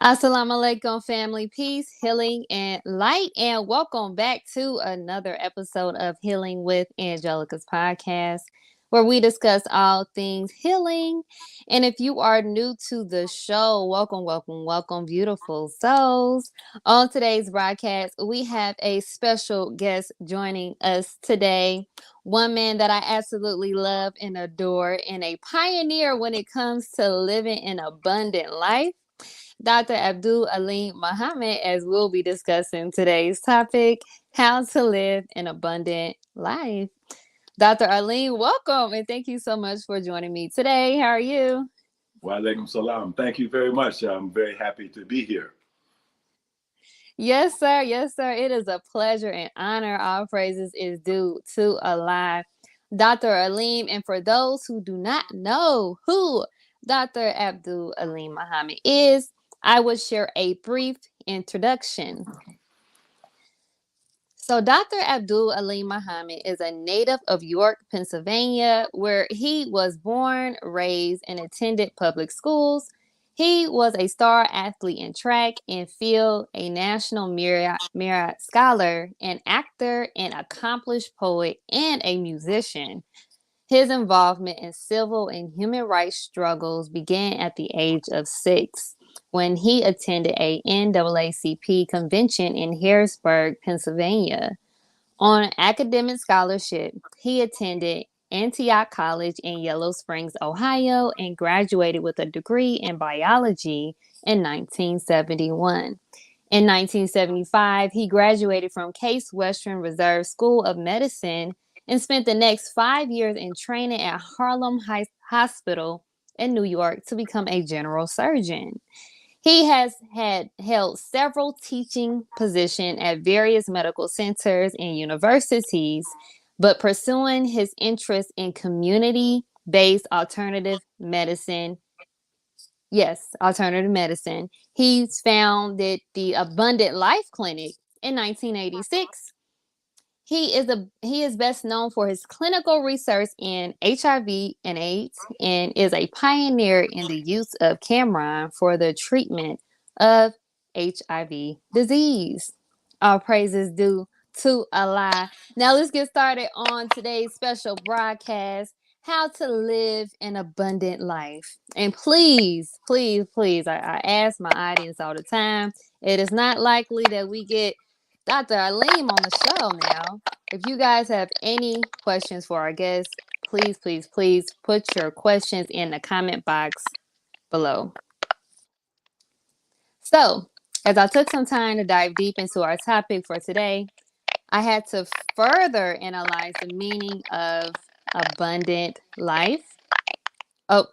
Assalamu alaikum, family, peace, healing, and light, and welcome back to another episode of Healing with Angelica's podcast, where we discuss all things healing. And if you are new to the show, welcome, welcome, welcome, beautiful souls. On today's broadcast, we have a special guest joining us today. One man that I absolutely love and adore, and a pioneer when it comes to living an abundant life. Dr. Abdul Alim Muhammad, as we'll be discussing today's topic, how to live an abundant life. Dr. Alim, welcome, and thank you so much for joining me today. How are you? Wa alaikum salam. Thank you very much. I'm very happy to be here. Yes, sir. Yes, sir. It is a pleasure and honor. All praises is due to Allah. Dr. Alim, and for those who do not know who Dr. Abdul Alim Muhammad is, I will share a brief introduction. So, Dr. Abdul Alim Muhammad is a native of York, Pennsylvania, where he was born, raised, and attended public schools. He was a star athlete in track and field, a national merit scholar, an actor, an accomplished poet, and a musician. His involvement in civil and human rights struggles began at the age of 6 when he attended a NAACP convention in Harrisburg, Pennsylvania. On academic scholarship, he attended Antioch College in Yellow Springs, Ohio, and graduated with a degree in biology in 1971. In 1975, he graduated from Case Western Reserve School of Medicine and spent the next 5 years in training at Harlem Hospital in New York to become a general surgeon. He has held several teaching positions at various medical centers and universities, but pursuing his interest in community-based alternative medicine. Yes, alternative medicine. He's founded the Abundant Life Clinic in 1986. He is best known for his clinical research in HIV and AIDS, and is a pioneer in the use of Kemron for the treatment of HIV disease. All praises due to Allah. Now let's get started on today's special broadcast, how to live an abundant life. And please, please, please, I ask my audience all the time, it is not likely that we get Dr. Alim on the show now. If you guys have any questions for our guests, please, please, please put your questions in the comment box below. So, as I took some time to dive deep into our topic for today, I had to further analyze the meaning of abundant life. Oh,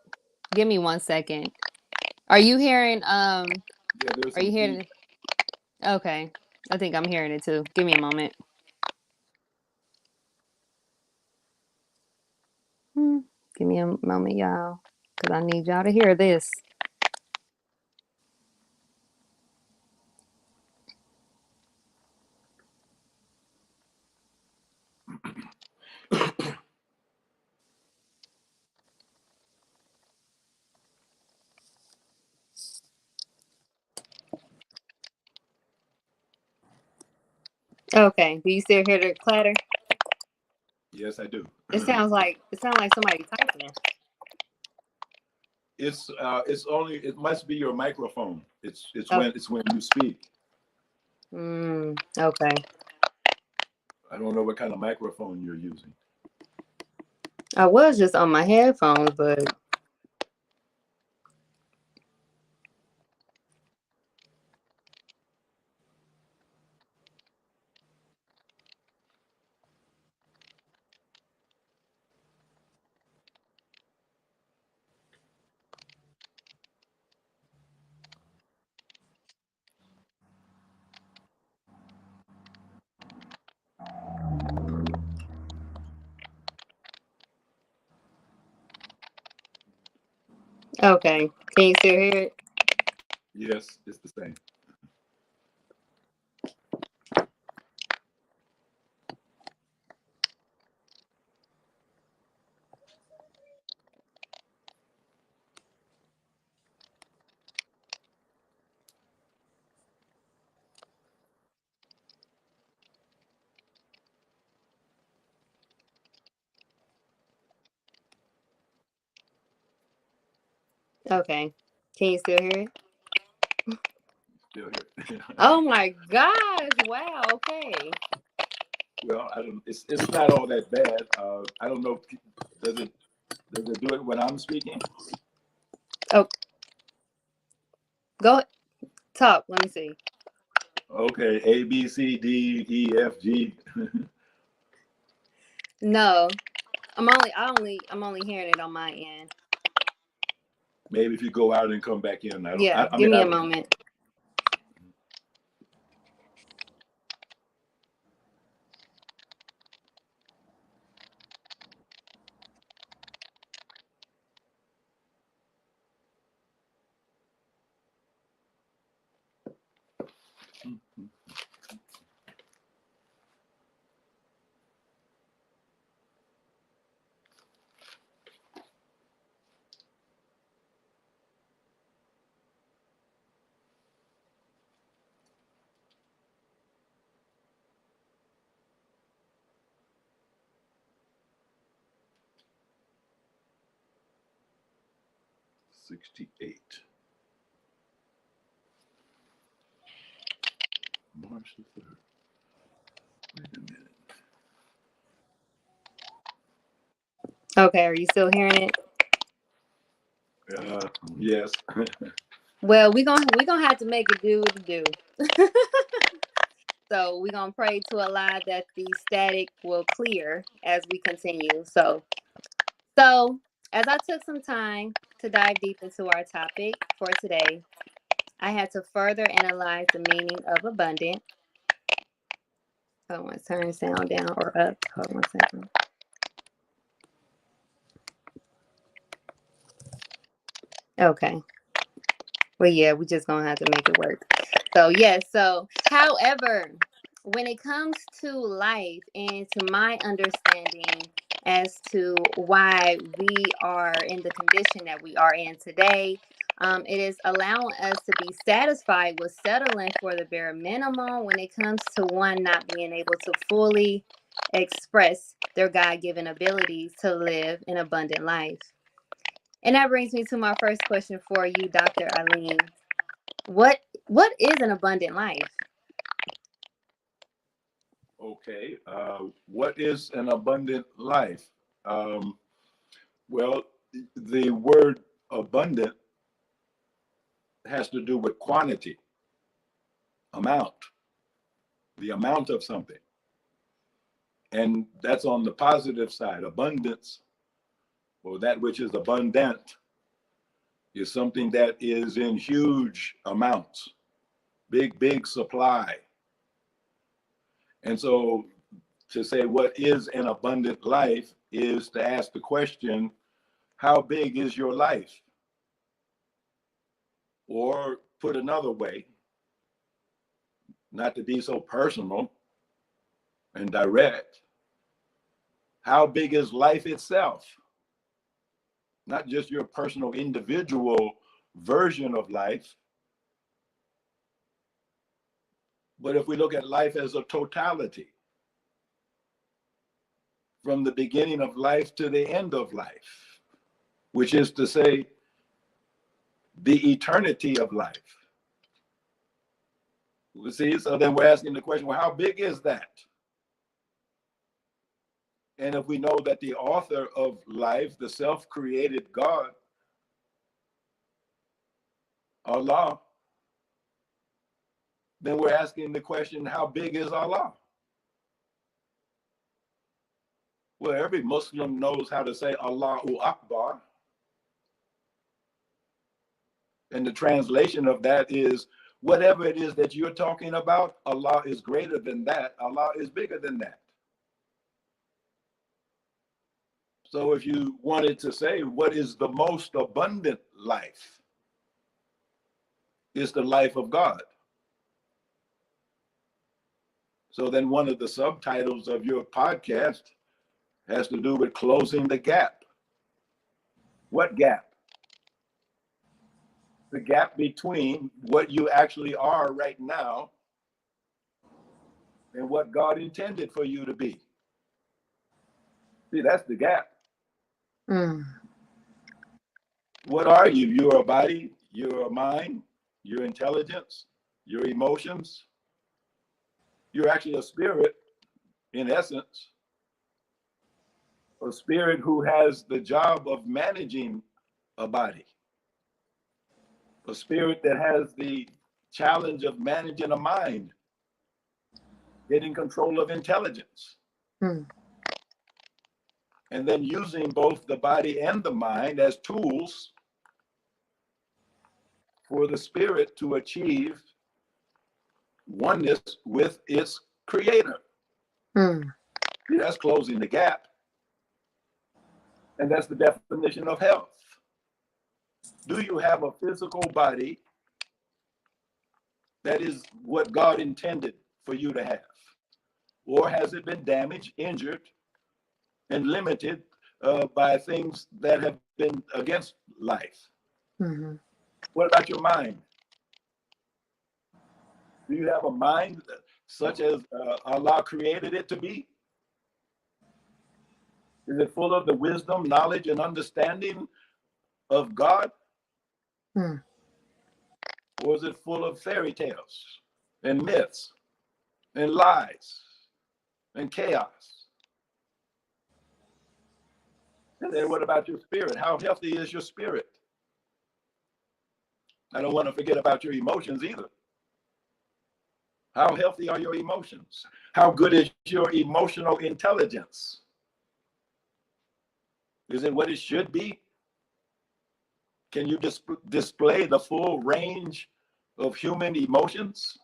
give me 1 second. Are you hearing Yeah, are you hearing Okay. I think I'm hearing it too. Give me a moment. Give me a moment, y'all, because I need y'all to hear this. Okay. Do you still hear the clatter? Yes, I do. It sounds like somebody typing. It's only, it must be your microphone. It's Oh. when you speak. Okay. I don't know what kind of microphone you're using. I was just on my headphones, but okay. Can you still hear it? Yes, it's the same. Okay. Can you still hear it? Still here. Oh my gosh. Wow. Okay. Well, I don't. It's not all that bad. I don't know. Does it do it when I'm speaking? Oh, go talk. Let me see. Okay, A B C D E F G. No, I'm only hearing it on my end. Maybe if you go out and come back in. I don't. Yeah, I give mean, me I a don't. moment. $68. March the 3rd. Wait a minute. Okay, are you still hearing it? Yes. Well, we gonna have to make it do what it do. So we're gonna pray to Allah that the static will clear as we continue. So as I took some time to dive deep into our topic for today, I had to further analyze the meaning of abundant. Hold on, turn sound down or up. Hold on 1 second. Okay. Well, yeah, we just gonna have to make it work. So yes, however, when it comes to life and to my understanding as to why we are in the condition that we are in today, it is allowing us to be satisfied with settling for the bare minimum when it comes to one not being able to fully express their God-given abilities to live an abundant life. And that brings me to my first question for you, Dr. Alim. What is an abundant life? Okay. What is an abundant life? Um, well, the word abundant has to do with quantity, amount, the amount of something. And that's on the positive side. Abundance, or that which is abundant, is something that is in huge amounts, big supply. And so to say what is an abundant life is to ask the question, how big is your life? Or put another way, not to be so personal and direct, how big is life itself? Not just your personal individual version of life, but if we look at life as a totality, from the beginning of life to the end of life, which is to say, the eternity of life. See, so then we're asking the question, well, how big is that? And if we know that the author of life, the self-created God, Allah, then we're asking the question, how big is Allah? Well, every Muslim knows how to say Allahu Akbar. And the translation of that is, whatever it is that you're talking about, Allah is greater than that. Allah is bigger than that. So if you wanted to say, what is the most abundant life? It's the life of God. So then one of the subtitles of your podcast has to do with closing the gap. What gap? The gap between what you actually are right now and what God intended for you to be. See, that's the gap. Mm. What are you? You're a body, you're a mind, your intelligence, your emotions. You're actually a spirit, in essence, a spirit who has the job of managing a body, a spirit that has the challenge of managing a mind, getting control of intelligence, Mm. and then using both the body and the mind as tools for the spirit to achieve oneness with its creator. Mm. See, that's closing the gap. And that's the definition of health. Do you have a physical body that is what God intended for you to have? Or has it been damaged, injured, and limited by things that have been against life? Mm-hmm. What about your mind? Do you have a mind such as Allah created it to be? Is it full of the wisdom, knowledge, and understanding of God? Mm. Or is it full of fairy tales and myths and lies and chaos? And then what about your spirit? How healthy is your spirit? I don't want to forget about your emotions either. How healthy are your emotions? How good is your emotional intelligence? Is it what it should be? Can you display the full range of human emotions,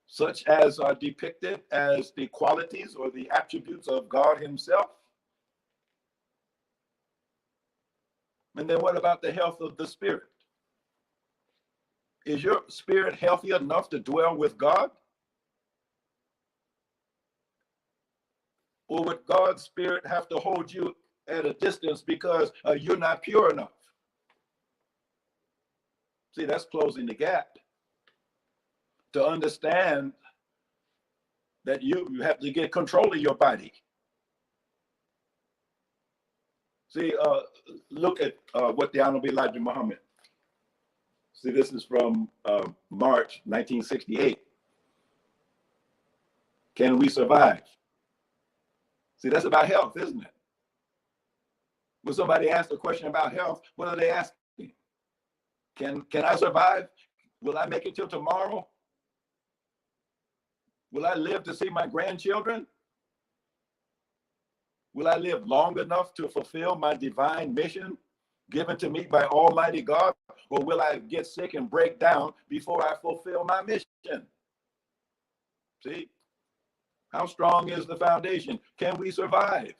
such as are depicted as the qualities or the attributes of God Himself? And then what about the health of the spirit? Is your spirit healthy enough to dwell with God? Or would God's spirit have to hold you at a distance because you're not pure enough? See, that's closing the gap. To understand that you have to get control of your body. See, look at what the Honorable Elijah Muhammad. See, this is from March 1968. Can we survive? See, that's about health, isn't it? When somebody asks a question about health, what are they asking? Can I survive? Will I make it till tomorrow? Will I live to see my grandchildren? Will I live long enough to fulfill my divine mission given to me by Almighty God? Or will I get sick and break down before I fulfill my mission? See? How strong is the foundation? Can we survive?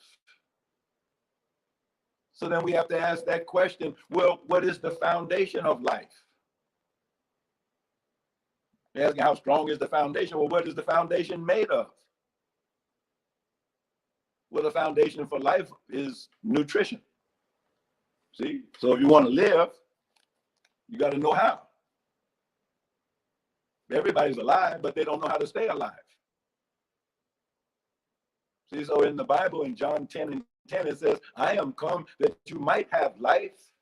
So then we have to ask that question, well, what is the foundation of life? Asking how strong is the foundation? Well, what is the foundation made of? Well, the foundation for life is nutrition. See, so if you want to live, you got to know how. Everybody's alive, but they don't know how to stay alive. See, so in the Bible, in John 10:10, it says, I am come that you might have life.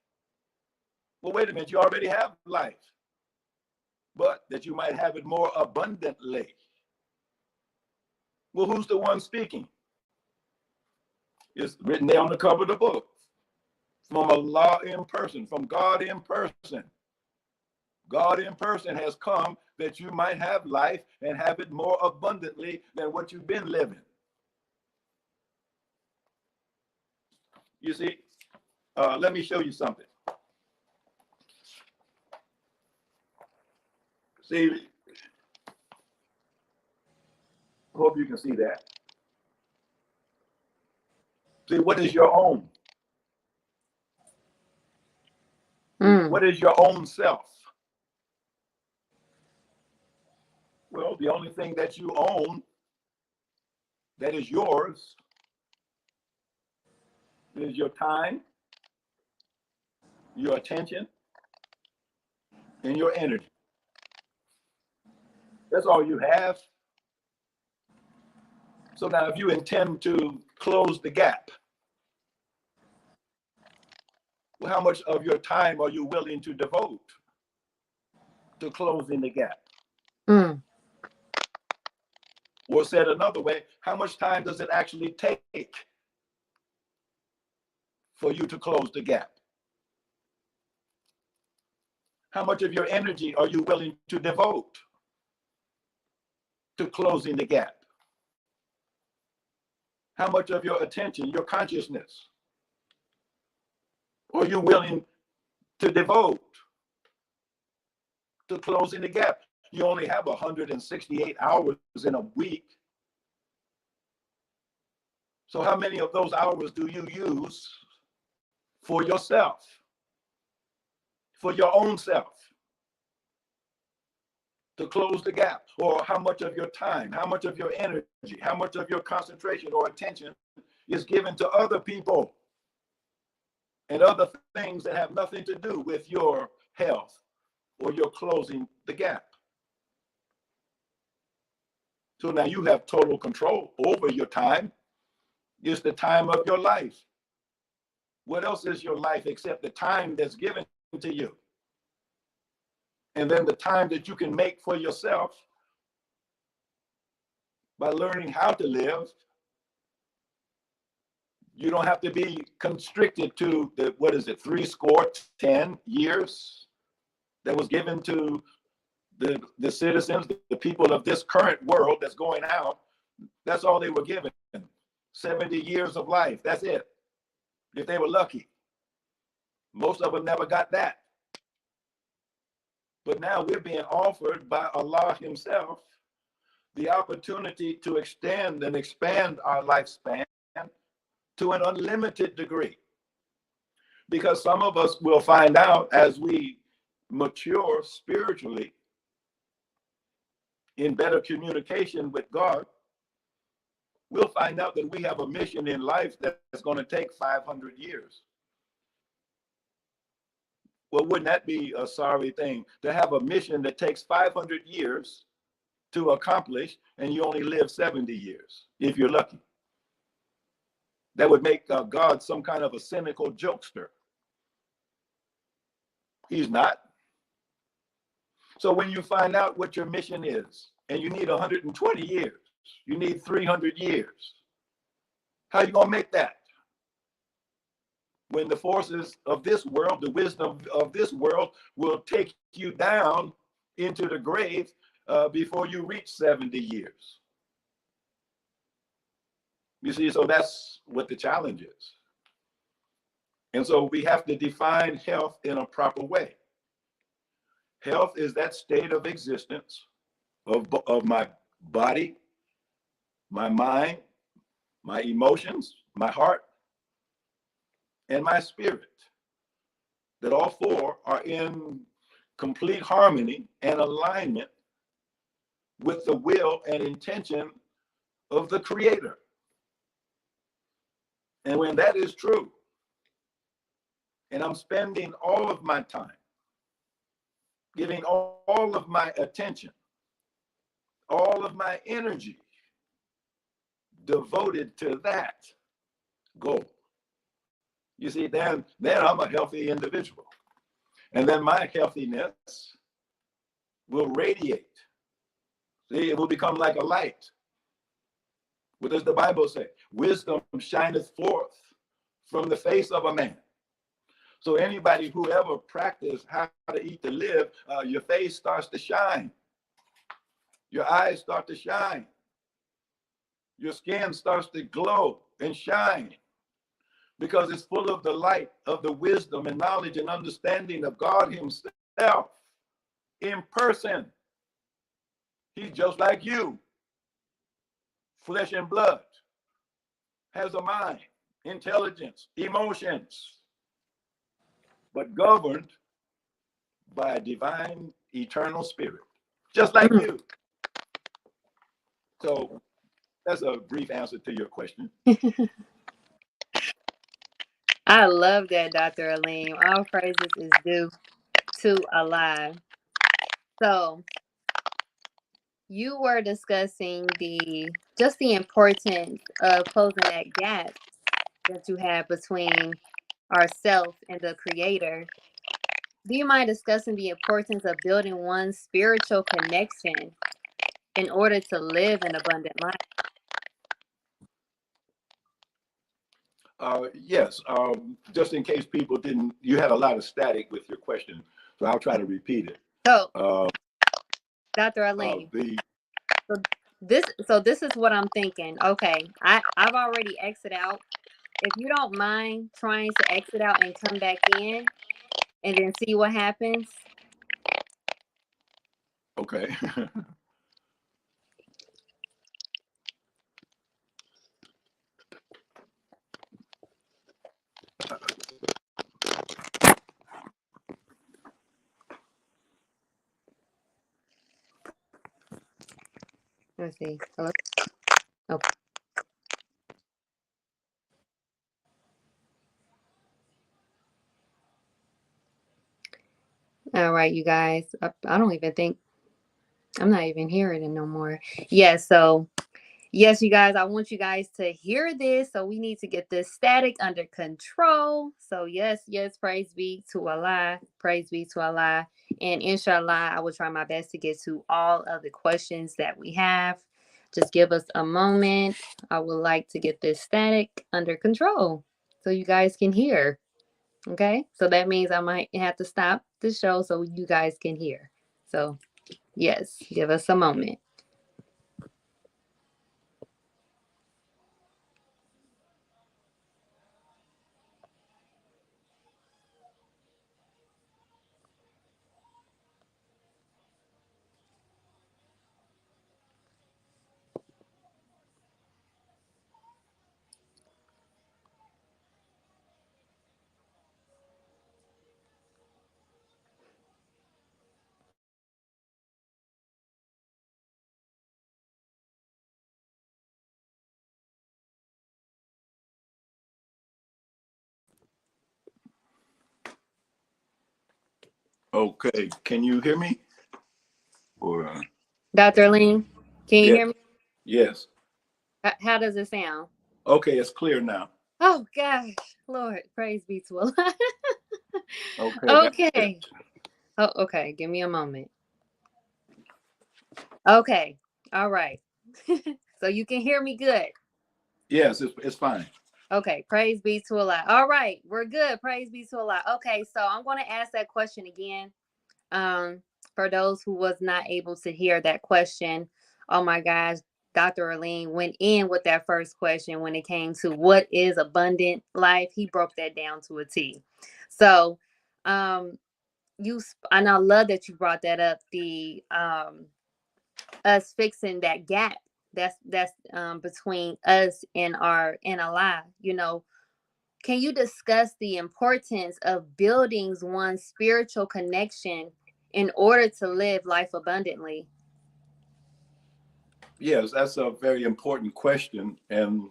Well, wait a minute, you already have life, but that you might have it more abundantly. Well, who's the one speaking? It's written there on the cover of the book. From Allah in person, from God in person. God in person has come that you might have life and have it more abundantly than what you've been living. You see, let me show you something. See, hope you can see that. See, what is your own? What is your own self? Well, the only thing that you own that is yours is your time, your attention, and your energy. That's all you have. So now if you intend to close the gap, well, how much of your time are you willing to devote to closing the gap? Or said another way, how much time does it actually take for you to close the gap? How much of your energy are you willing to devote to closing the gap? How much of your attention, your consciousness, are you willing to devote to closing the gap? You only have 168 hours in a week. So how many of those hours do you use for yourself, for your own self, to close the gap? Or how much of your time, how much of your energy, how much of your concentration or attention is given to other people and other things that have nothing to do with your health or your closing the gap? So now you have total control over your time. It's the time of your life. What else is your life except the time that's given to you? And then the time that you can make for yourself by learning how to live. You don't have to be constricted to the, 10 years that was given to the citizens, the people of this current world that's going out. That's all they were given. 70 years of life. That's it. If they were lucky. Most of them never got that. But now we're being offered by Allah Himself the opportunity to extend and expand our lifespan to an unlimited degree. Because some of us will find out as we mature spiritually in better communication with God, we'll find out that we have a mission in life that's going to take 500 years. Well, wouldn't that be a sorry thing to have a mission that takes 500 years to accomplish and you only live 70 years, if you're lucky? That would make God some kind of a cynical jokester. He's not. So when you find out what your mission is, and you need 120 years, you need 300 years, how are you going to make that? When the forces of this world, the wisdom of this world will take you down into the grave before you reach 70 years. You see, so that's what the challenge is. And so we have to define health in a proper way. Health is that state of existence of my body, my mind, my emotions, my heart, and my spirit. That all four are in complete harmony and alignment with the will and intention of the Creator. And when that is true, and I'm spending all of my time, giving all of my attention, all of my energy devoted to that goal, you see, then I'm a healthy individual. And then my healthiness will radiate. See, it will become like a light. What does the Bible say? Wisdom shineth forth from the face of a man. So anybody who ever practiced how to eat to live, your face starts to shine. Your eyes start to shine. Your skin starts to glow and shine because it's full of the light of the wisdom and knowledge and understanding of God himself in person. He's just like you, flesh and blood, has a mind, intelligence, emotions, but governed by a divine, eternal spirit, just like you. So that's a brief answer to your question. I love that, Dr. Alim. All praises is due to Allah. So you were discussing just the importance of closing that gap that you have between ourself and the creator. Do you mind discussing the importance of building one's spiritual connection in order to live an abundant life? Yes, just in case people didn't, you had a lot of static with your question, so I'll try to repeat it. So, Dr. Alim, so this is what I'm thinking. Okay, I've already exited out. If you don't mind trying to exit out and come back in and then see what happens. Okay. Let's see. Hello? Okay. All right, you guys. I don't even think I'm not even hearing it no more. Yeah, so yes, you guys, I want you guys to hear this. So we need to get this static under control. So yes, praise be to Allah. Praise be to Allah. And inshallah, I will try my best to get to all of the questions that we have. Just give us a moment. I would like to get this static under control so you guys can hear. Okay, so that means I might have to stop the show so you guys can hear. So yes, give us a moment. Okay, can you hear me? Or Dr. Alim, can you yes, hear me? yes. How does it sound? Okay, it's clear now. Oh gosh, Lord, praise be to Allah. Okay, that's it. Okay. Oh, okay. Give me a moment. Okay. All right. So you can hear me good. Yes, it's fine. Okay. Praise be to Allah. All right. We're good. Praise be to Allah. Okay. So I'm going to ask that question again. Um, for those who was not able to hear that question. Oh my gosh. Dr. Alim went in with that first question when it came to what is abundant life. He broke that down to a T. So, and I love that you brought that up, the us fixing that gap that's between us and Allah. Can you discuss the importance of building one's spiritual connection in order to live life abundantly? Yes, that's a very important question, and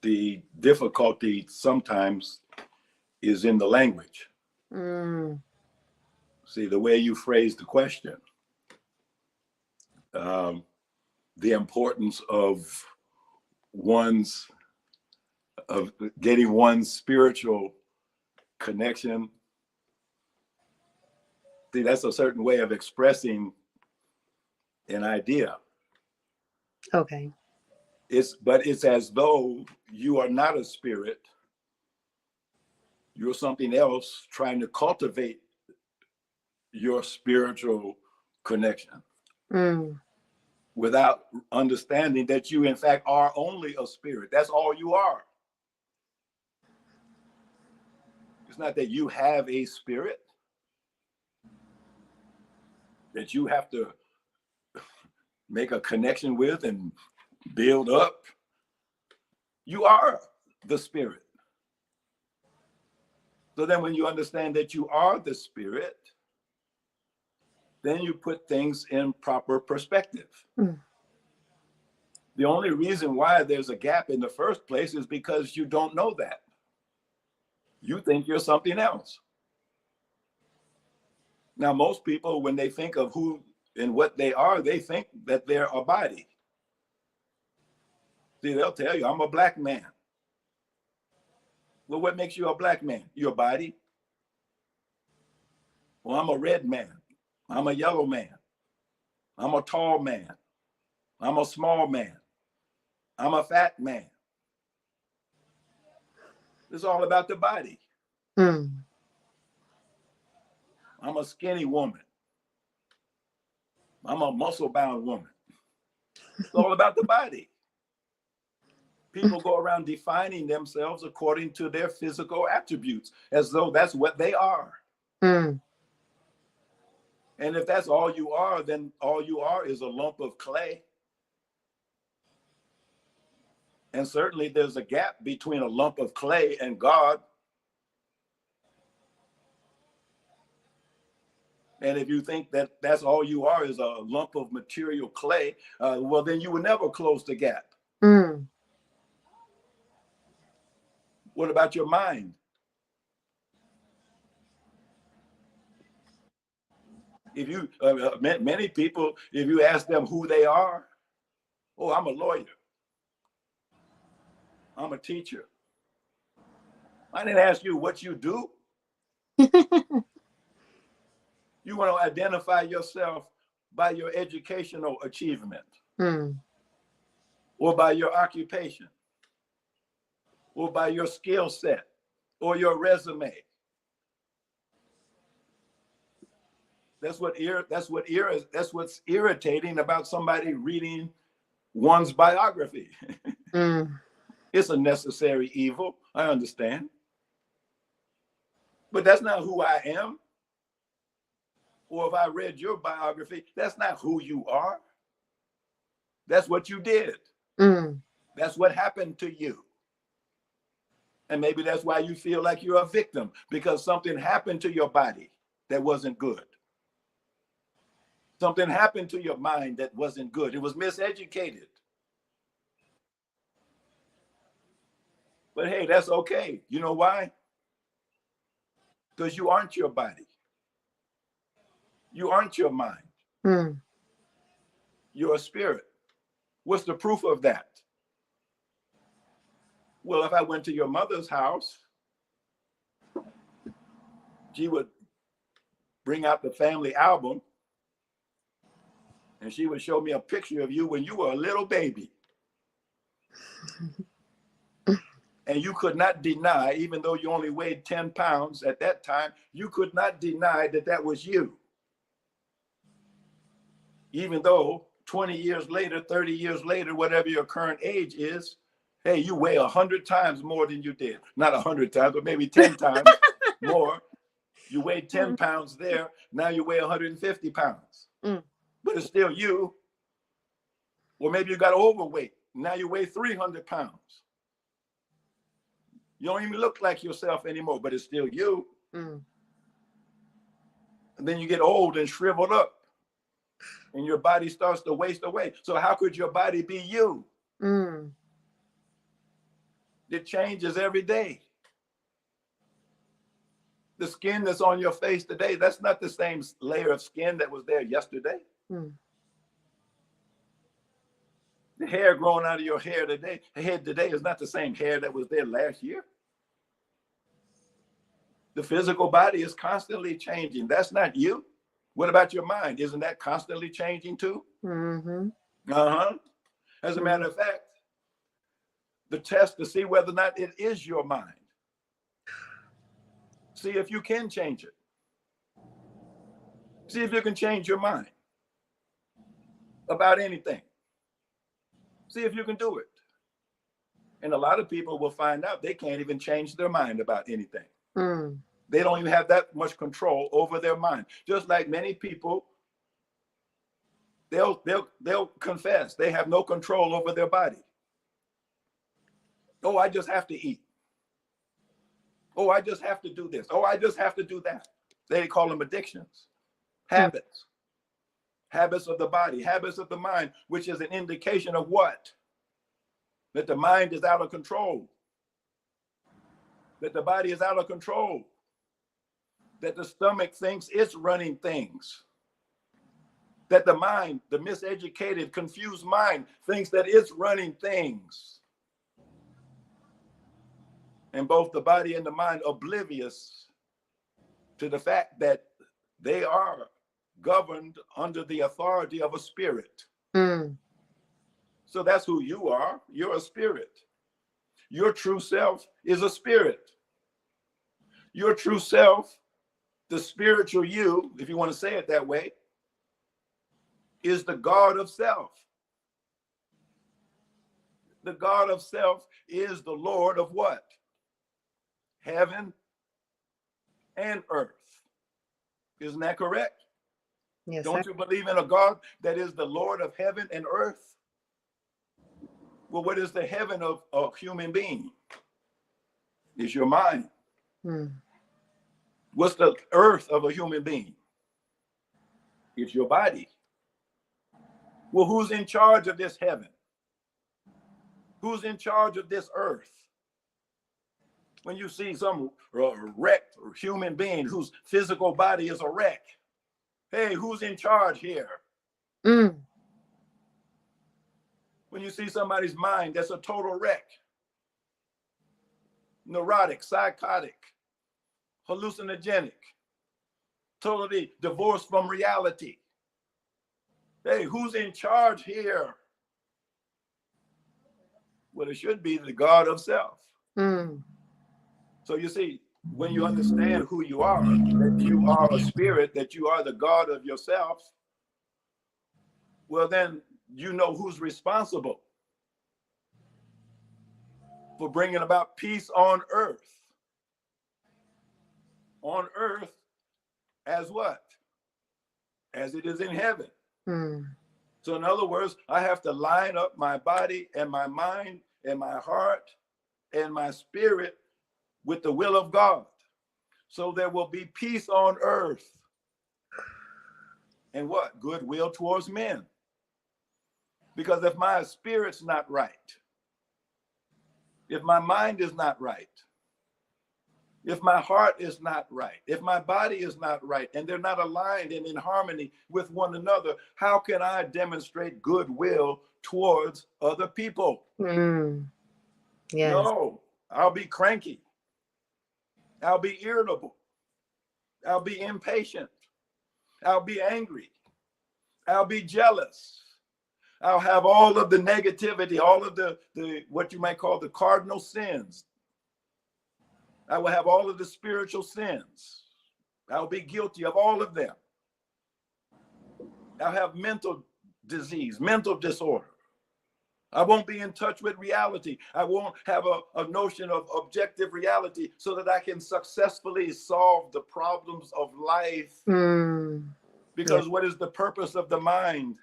the difficulty sometimes is in the language. Mm. See, the way you phrase the question, the importance of one's of getting one's spiritual connection. See, that's a certain way of expressing an idea. Okay. But it's as though you are not a spirit. You're something else trying to cultivate your spiritual connection without understanding that you, in fact, are only a spirit. That's all you are. It's not that you have a spirit that you have to make a connection with and build up. You are the spirit. So then when you understand that you are the spirit, then you put things in proper perspective. The only reason why there's a gap in the first place is because you don't know that. You think you're something else. Now, most people, when they think of who and what they are, they think that they're a body. See, they'll tell you, I'm a black man. Well, what makes you a black man? Your body. Well, I'm a red man. I'm a yellow man. I'm a tall man. I'm a small man. I'm a fat man. It's all about the body. I'm a skinny woman. I'm a muscle-bound woman. It's all about the body. People go around defining themselves according to their physical attributes, as though that's what they are. And if that's all you are, then all you are is a lump of clay. And certainly there's a gap between a lump of clay and God. And if you think that that's all you are is a lump of material clay, well, then you will never close the gap. What about your mind? If you, many people, if you ask them who they are, oh, I'm a lawyer. I'm a teacher. I didn't ask you what you do. You want to identify yourself by your educational achievement or by your occupation or by your skill set or your resume. That's what's irritating about somebody reading one's biography. It's a necessary evil, I understand. But that's not who I am. Or if I read your biography, that's not who you are. That's what you did. That's what happened to you. And maybe that's why you feel like you're a victim, because something happened to your body that wasn't good. Something happened to your mind that wasn't good. It was miseducated. But hey, that's okay. You know why? Because you aren't your body. You aren't your mind. You're a spirit. What's the proof of that? Well, if I went to your mother's house, she would bring out the family album and she would show me a picture of you when you were a little baby. And you could not deny, even though you only weighed 10 pounds at that time, you could not deny that that was you. Even though 20 years later, 30 years later, whatever your current age is, hey, you weigh 100 times more than you did. Not 100 times, but maybe 10 times more. You weighed 10 pounds there. Now you weigh 150 pounds. But it's still you. Or maybe you got overweight. Now you weigh 300 pounds. You don't even look like yourself anymore, but it's still you. And then you get old and shriveled up. And your body starts to waste away. So how could your body be you? It changes every day. The skin that's on your face today, that's not the same layer of skin that was there yesterday. The hair growing out of your head today is not the same hair that was there last year. The physical body is constantly changing. That's not you. What about your mind? Isn't that constantly changing too? As a matter of fact, the test to see whether or not it is your mind. See if you can change it. See if you can change your mind about anything. See if you can do it. And a lot of people will find out they can't even change their mind about anything. They don't even have that much control over their mind. Just like many people, they'll confess they have no control over their body. Oh, I just have to eat. Oh, I just have to do this. Oh, I just have to do that. They call them addictions, habits, habits of the body, habits of the mind, which is an indication of what? That the mind is out of control. That the body is out of control. That the stomach thinks it's running things. That the mind, the miseducated, confused mind, thinks that it's running things. And both the body and the mind oblivious to the fact that they are governed under the authority of a spirit. So that's who you are. You're a spirit. Your true self is a spirit. Your true self, the spiritual you, if you want to say it that way, is the God of self. The God of self is the Lord of what? Heaven and earth. Isn't that correct? Yes, Don't you believe in a God that is the Lord of heaven and earth? Well, what is the heaven of a human being? It's your mind. What's the earth of a human being? It's your body. Well, who's in charge of this heaven? Who's in charge of this earth? When you see some wrecked human being whose physical body is a wreck, hey, who's in charge here? When you see somebody's mind that's a total wreck, neurotic, psychotic, hallucinogenic, totally divorced from reality, hey, who's in charge here? Well, it should be the God of self. So you see, when you understand who you are, that you are a spirit, that you are the God of yourself, well, then you know who's responsible for bringing about peace on earth. On earth as what? As it is in heaven. So in other words, I have to line up my body and my mind and my heart and my spirit with the will of God. So there will be peace on earth. And what? Goodwill towards men. Because if my spirit's not right, if my mind is not right, if my heart is not right, if my body is not right, and they're not aligned and in harmony with one another, how can I demonstrate goodwill towards other people? Yes. No, I'll be cranky. I'll be irritable. I'll be impatient. I'll be angry. I'll be jealous. I'll have all of the negativity, all of the what you might call the cardinal sins. I will have all of the spiritual sins. I'll be guilty of all of them. I'll have mental disease, mental disorder. I won't be in touch with reality. I won't have a notion of objective reality so that I can successfully solve the problems of life. Because what is the purpose of the mind?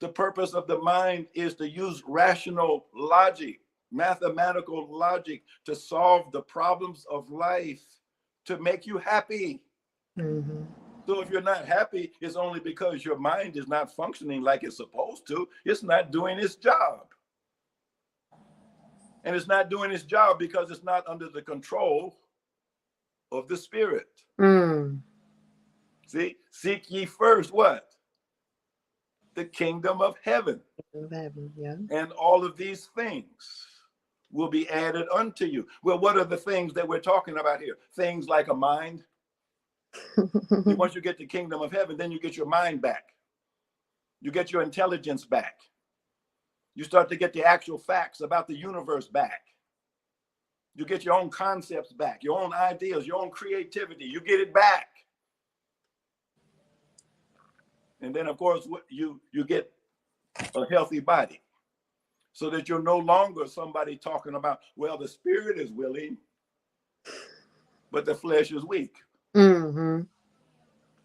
The purpose of the mind is to use rational logic, mathematical logic to solve the problems of life, to make you happy. So if you're not happy, it's only because your mind is not functioning like it's supposed to. It's not doing its job. And it's not doing its job because it's not under the control of the spirit. See, seek ye first what? The kingdom of heaven. And all of these things will be added unto you. Well, what are the things that we're talking about here? Things like a mind. Once you get the kingdom of heaven, then you get your mind back. You get your intelligence back. You start to get the actual facts about the universe back. You get your own concepts back, your own ideas, your own creativity. You get it back. And then, of course, you get a healthy body, so that you're no longer somebody talking about, well, the spirit is willing, but the flesh is weak. Mm-hmm.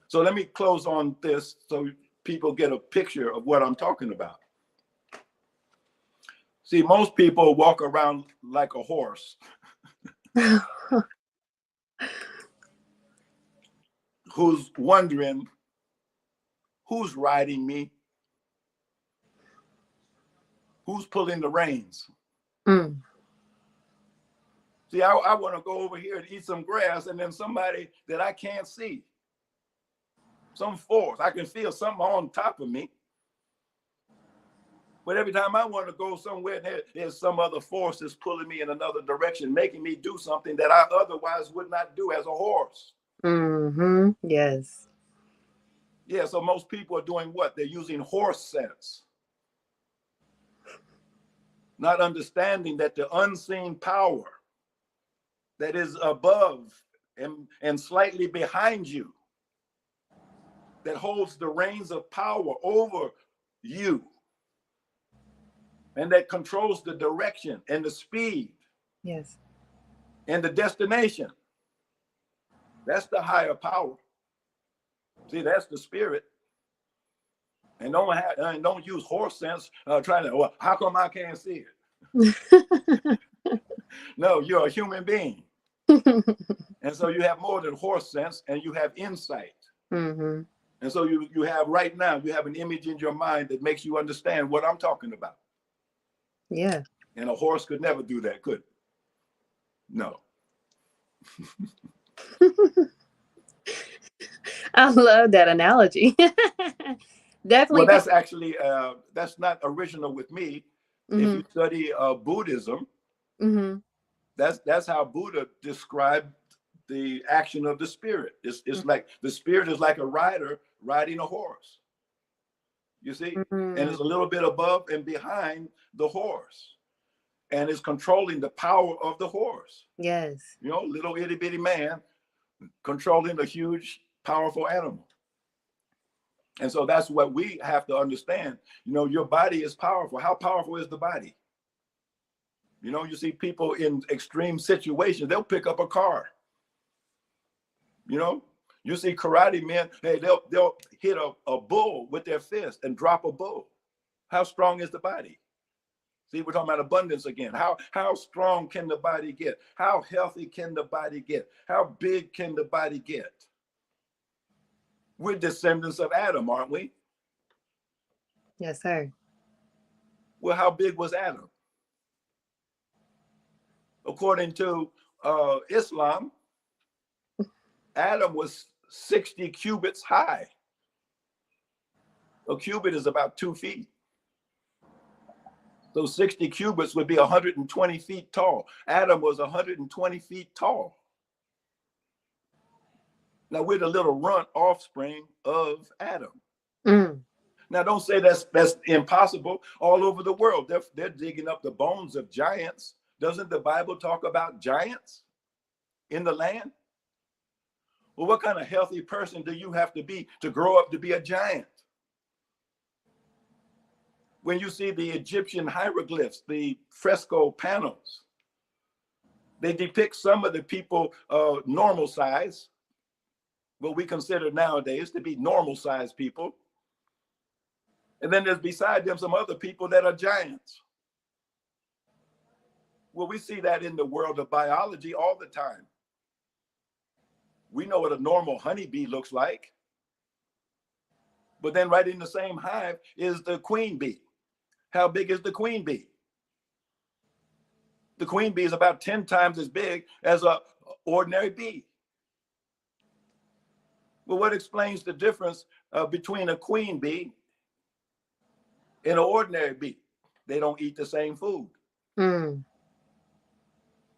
So let me close on this so people get a picture of what I'm talking about. See, most people walk around like a horse who's wondering, who's riding me? Who's pulling the reins? Mm. See, I want to go over here and eat some grass, and then somebody that I can't see, some force, I can feel something on top of me. But every time I want to go somewhere, there's some other force that's pulling me in another direction, making me do something that I otherwise would not do as a horse. Mm-hmm. Yes. Yeah, so most people are doing what? They're using horse sense, not understanding that the unseen power that is above and slightly behind you, that holds the reins of power over you, and that controls the direction and the speed Yes. and the destination. That's the higher power. See, that's the spirit. And don't use horse sense trying to, well, how come I can't see it? No, you're a human being. And so you have more than horse sense, and you have insight. Mm-hmm. And so you have right now, you have an image in your mind that makes you understand what I'm talking about. Yeah. And a horse could never do that, could it? No. I love that analogy. Well, Definitely. that's actually, that's not original with me. If Mm-hmm. you study Buddhism, Mm-hmm. that's how Buddha described the action of the spirit. It's like the spirit is like a rider riding a horse, you see, and Mm-hmm. it's a little bit above and behind the horse, and is controlling the power of the horse. Yes. You know, little itty bitty man controlling a huge, powerful animal. And so that's what we have to understand. You know, your body is powerful. How powerful is the body? You know, you see people in extreme situations, they'll pick up a car. You know, you see karate men, hey, they'll hit a bull with their fist and drop a bull. How strong is the body? See, we're talking about abundance again. How strong can the body get? How healthy can the body get? How big can the body get? We're descendants of Adam, aren't we? Yes, sir. Well, how big was Adam? According to Islam, Adam was 60 cubits high. A cubit is about 2 feet. So 60 cubits would be 120 feet tall. Adam was 120 feet tall. Now we're the little runt offspring of Adam. Mm. Now don't say that's impossible. All over the world, they're digging up the bones of giants. Doesn't the Bible talk about giants in the land? Well, what kind of healthy person do you have to be to grow up to be a giant? When you see the Egyptian hieroglyphs, the fresco panels, they depict some of the people normal size, what we consider nowadays to be normal sized people. And then there's beside them some other people that are giants. Well, we see that in the world of biology all the time. We know what a normal honeybee looks like. But then right in the same hive is the queen bee. How big is the queen bee? The queen bee is about 10 times as big as an ordinary bee. Well, what explains the difference between a queen bee and an ordinary bee? They don't eat the same food. Mm.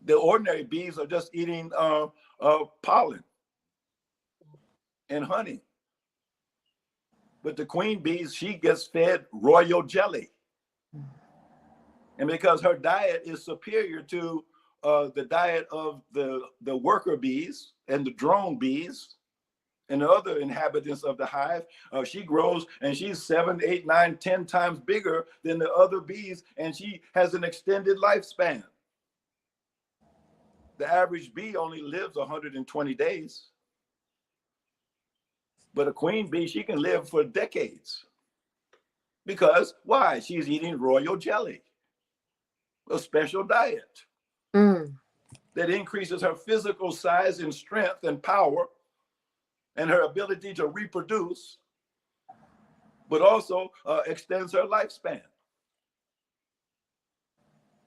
The ordinary bees are just eating pollen and honey. But the queen bees, she gets fed royal jelly. And because her diet is superior to the diet of the worker bees and the drone bees and the other inhabitants of the hive, she grows and she's 7, 8, 9, 10 times bigger than the other bees, and she has an extended lifespan. The average bee only lives 120 days. But a queen bee, she can live for decades. Because why? She's eating royal jelly, a special diet that increases her physical size and strength and power and her ability to reproduce, but also extends her lifespan.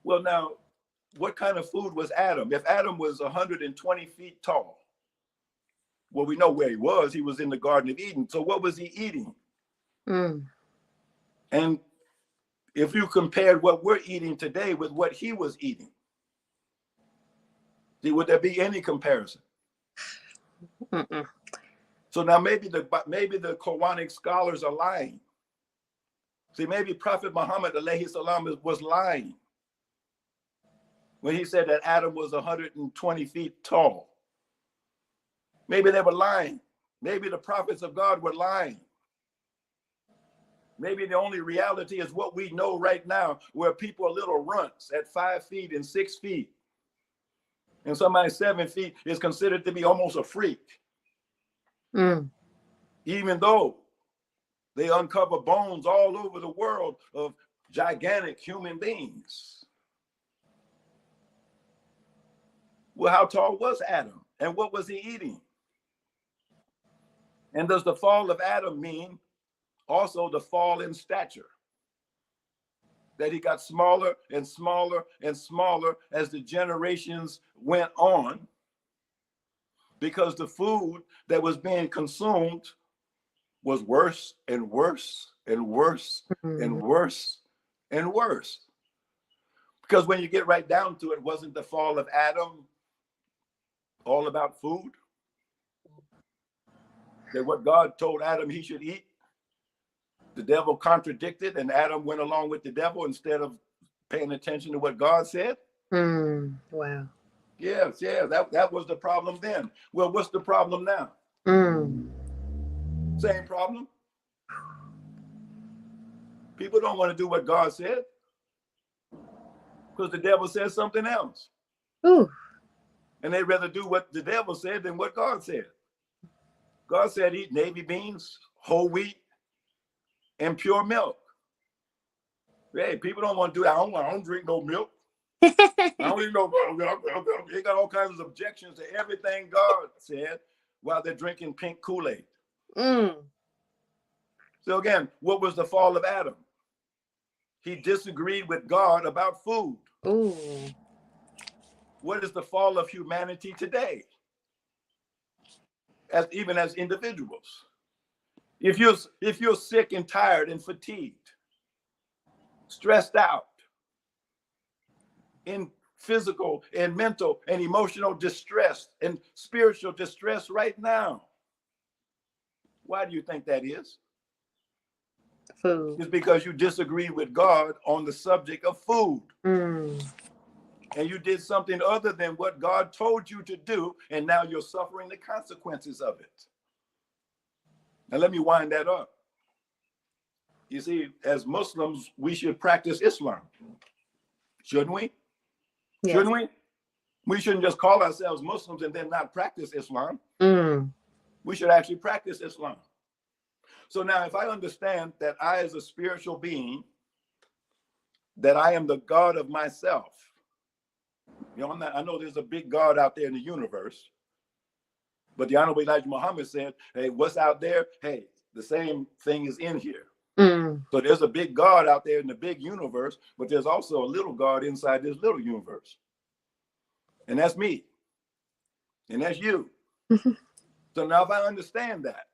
Well, now, what kind of food was Adam? If Adam was 120 feet tall, well, we know where he was. He was in the Garden of Eden. So what was he eating? And if you compared what we're eating today with what he was eating, would there be any comparison? So now maybe the Quranic scholars are lying. See, maybe Prophet Muhammad alayhi salam was lying when he said that Adam was 120 feet tall. Maybe they were lying. Maybe the prophets of God were lying. Maybe the only reality is what we know right now, where people are little runts at 5 feet and 6 feet. And somebody 7 feet is considered to be almost a freak. Even though they uncover bones all over the world of gigantic human beings. Well, how tall was Adam? And what was he eating? And does the fall of Adam mean also the fall in stature? That he got smaller and smaller and smaller as the generations went on, because the food that was being consumed was worse and worse and worse and worse and worse. Because when you get right down to it, wasn't the fall of Adam all about food? That what God told Adam he should eat, the devil contradicted, and Adam went along with the devil instead of paying attention to what God said? Wow. Yes, that was the problem then. Well, what's the problem now? Same problem. People don't want to do what God said because the devil says something else. And they'd rather do what the devil said than what God said. God said eat navy beans, whole wheat, and pure milk. Hey, people don't want to do that. I don't drink no milk. I don't eat no milk. They got all kinds of objections to everything God said while they're drinking pink Kool-Aid. So again, what was the fall of Adam? He disagreed with God about food. What is the fall of humanity today? Even as individuals. If you're sick and tired and fatigued, stressed out, in physical and mental and emotional distress and spiritual distress right now, why do you think that is? Food. It's because you disagree with God on the subject of food. And you did something other than what God told you to do, and now you're suffering the consequences of it. Now let me wind that up. You see, as Muslims, we should practice Islam. Shouldn't we? Yes. Shouldn't we? We shouldn't just call ourselves Muslims and then not practice Islam. We should actually practice Islam. So now if I understand that I, as a spiritual being, that I am the God of myself, you know, I know there's a big God out there in the universe, but the Honorable Elijah Muhammad said, hey, what's out there? Hey, the same thing is in here. So there's a big God out there in the big universe, but there's also a little God inside this little universe. And that's me. And that's you. So now if I understand that,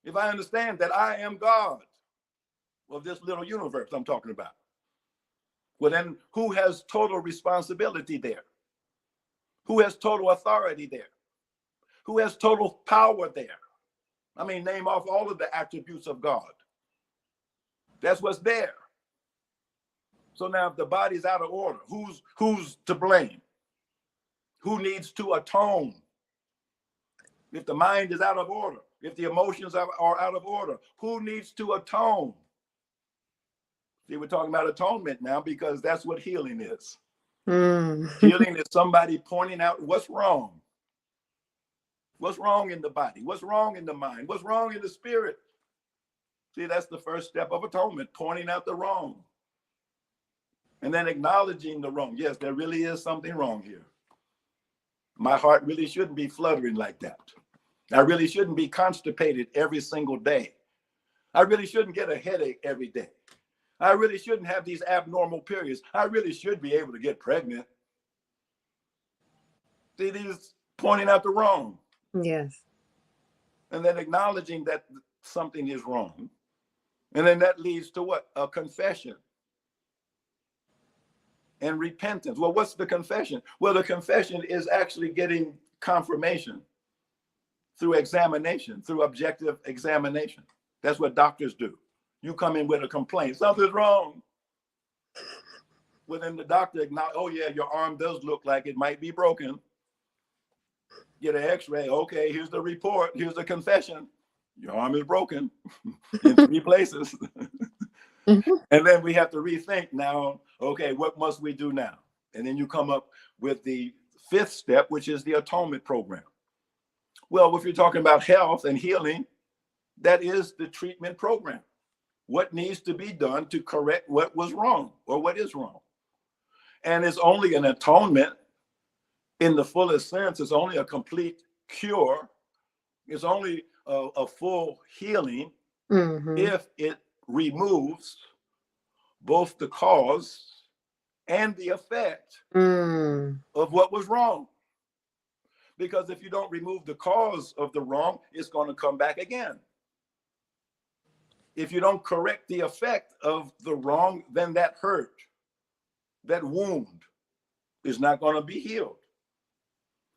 if I understand that I am God of this little universe I'm talking about, well then who has total responsibility there? Who has total authority there? Who has total power there? I mean, name off all of the attributes of God. That's what's there. So now if the body's out of order, who's to blame? Who needs to atone? If the mind is out of order, if the emotions are out of order, who needs to atone? See, we're talking about atonement now because that's what healing is. Healing is somebody pointing out what's wrong. What's wrong in the body? What's wrong in the mind? What's wrong in the spirit? See, that's the first step of atonement, pointing out the wrong. And then acknowledging the wrong. Yes, there really is something wrong here. My heart really shouldn't be fluttering like that. I really shouldn't be constipated every single day. I really shouldn't get a headache every day. I really shouldn't have these abnormal periods. I really should be able to get pregnant. See, these pointing out the wrong. Yes. And then acknowledging that something is wrong. And then that leads to what? A confession and repentance. Well, what's the confession? Well, the confession is actually getting confirmation through examination, through objective examination. That's what doctors do. You come in with a complaint, something's wrong. Well, then the doctor acknowledge, oh yeah, your arm does look like it might be broken. Get an x-ray, okay, here's the report, here's the confession. Your arm is broken in 3 places. And then we have to rethink now, okay, what must we do now? And then you come up with the 5th step, which is the atonement program. Well, if you're talking about health and healing, that is the treatment program. What needs to be done to correct what was wrong or what is wrong? And it's only an atonement in the fullest sense. It's only a complete cure. It's only a full healing if it removes both the cause and the effect of what was wrong. Because if you don't remove the cause of the wrong, it's going to come back again. If you don't correct the effect of the wrong, then that hurt, that wound is not going to be healed.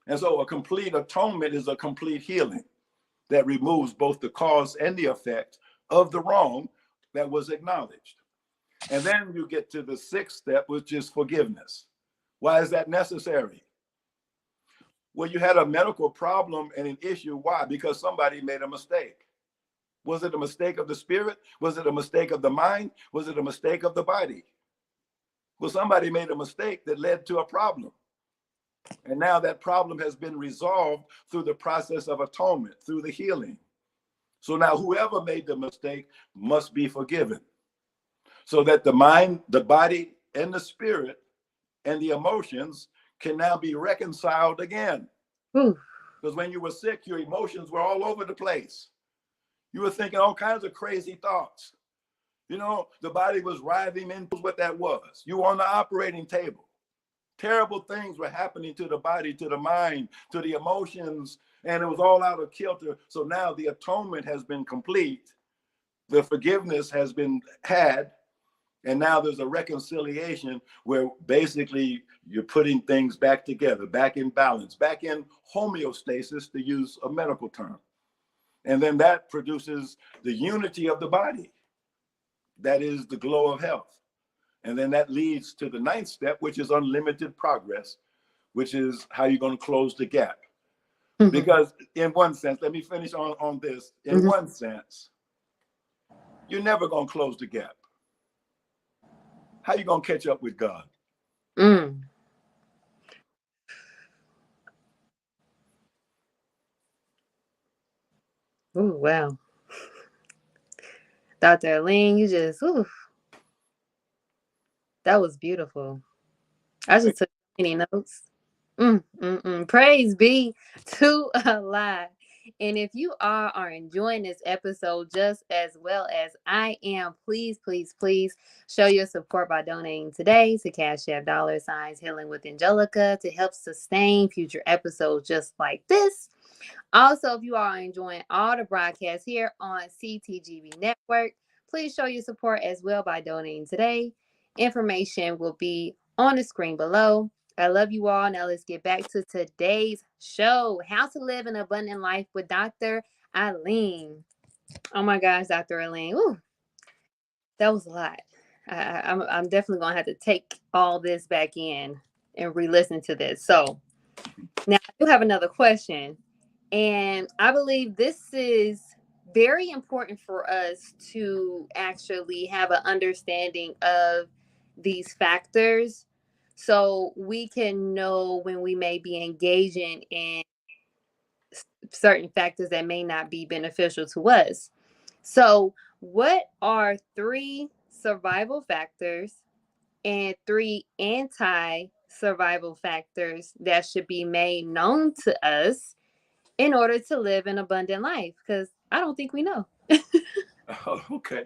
And so a complete atonement is a complete healing that removes both the cause and the effect of the wrong that was acknowledged. And then you get to the 6th step, which is forgiveness. Why is that necessary? Well, you had a medical problem and an issue. Why? Because somebody made a mistake. Was it a mistake of the spirit? Was it a mistake of the mind? Was it a mistake of the body? Well, somebody made a mistake that led to a problem. And now that problem has been resolved through the process of atonement, through the healing. So now whoever made the mistake must be forgiven. So that the mind, the body, and the spirit and the emotions can now be reconciled again. Because when you were sick, your emotions were all over the place. You were thinking all kinds of crazy thoughts. You know, the body was writhing into what that was. You were on the operating table. Terrible things were happening to the body, to the mind, to the emotions, and it was all out of kilter. So now the atonement has been complete. The forgiveness has been had. And now there's a reconciliation where basically you're putting things back together, back in balance, back in homeostasis, to use a medical term. And then that produces the unity of the body. That is the glow of health. And then that leads to the 9th step, which is unlimited progress, which is how you're going to close the gap. Because in one sense, let me finish on this. In one sense, you're never going to close the gap. How you going to catch up with God? Oh, wow. Dr. Alim, you just, that was beautiful. I just took many notes. Praise be to Allah. And if you are enjoying this episode just as well as I am, please, please, please show your support by donating today to Cash App $ Healing with Angelica to help sustain future episodes just like this. Also, if you are enjoying all the broadcasts here on CTGB Network, please show your support as well by donating today. Information will be on the screen below. I love you all. Now let's get back to today's show. How to live an abundant life with Dr. Alim. Oh my gosh, Dr. Alim. That was a lot. I'm definitely gonna have to take all this back in and re-listen to this. So now I do have another question, and I believe this is very important for us to actually have an understanding of these factors, so we can know when we may be engaging in certain factors that may not be beneficial to us. So, what are three survival factors and three anti survival factors that should be made known to us in order to live an abundant life? Because I don't think we know. Oh, okay.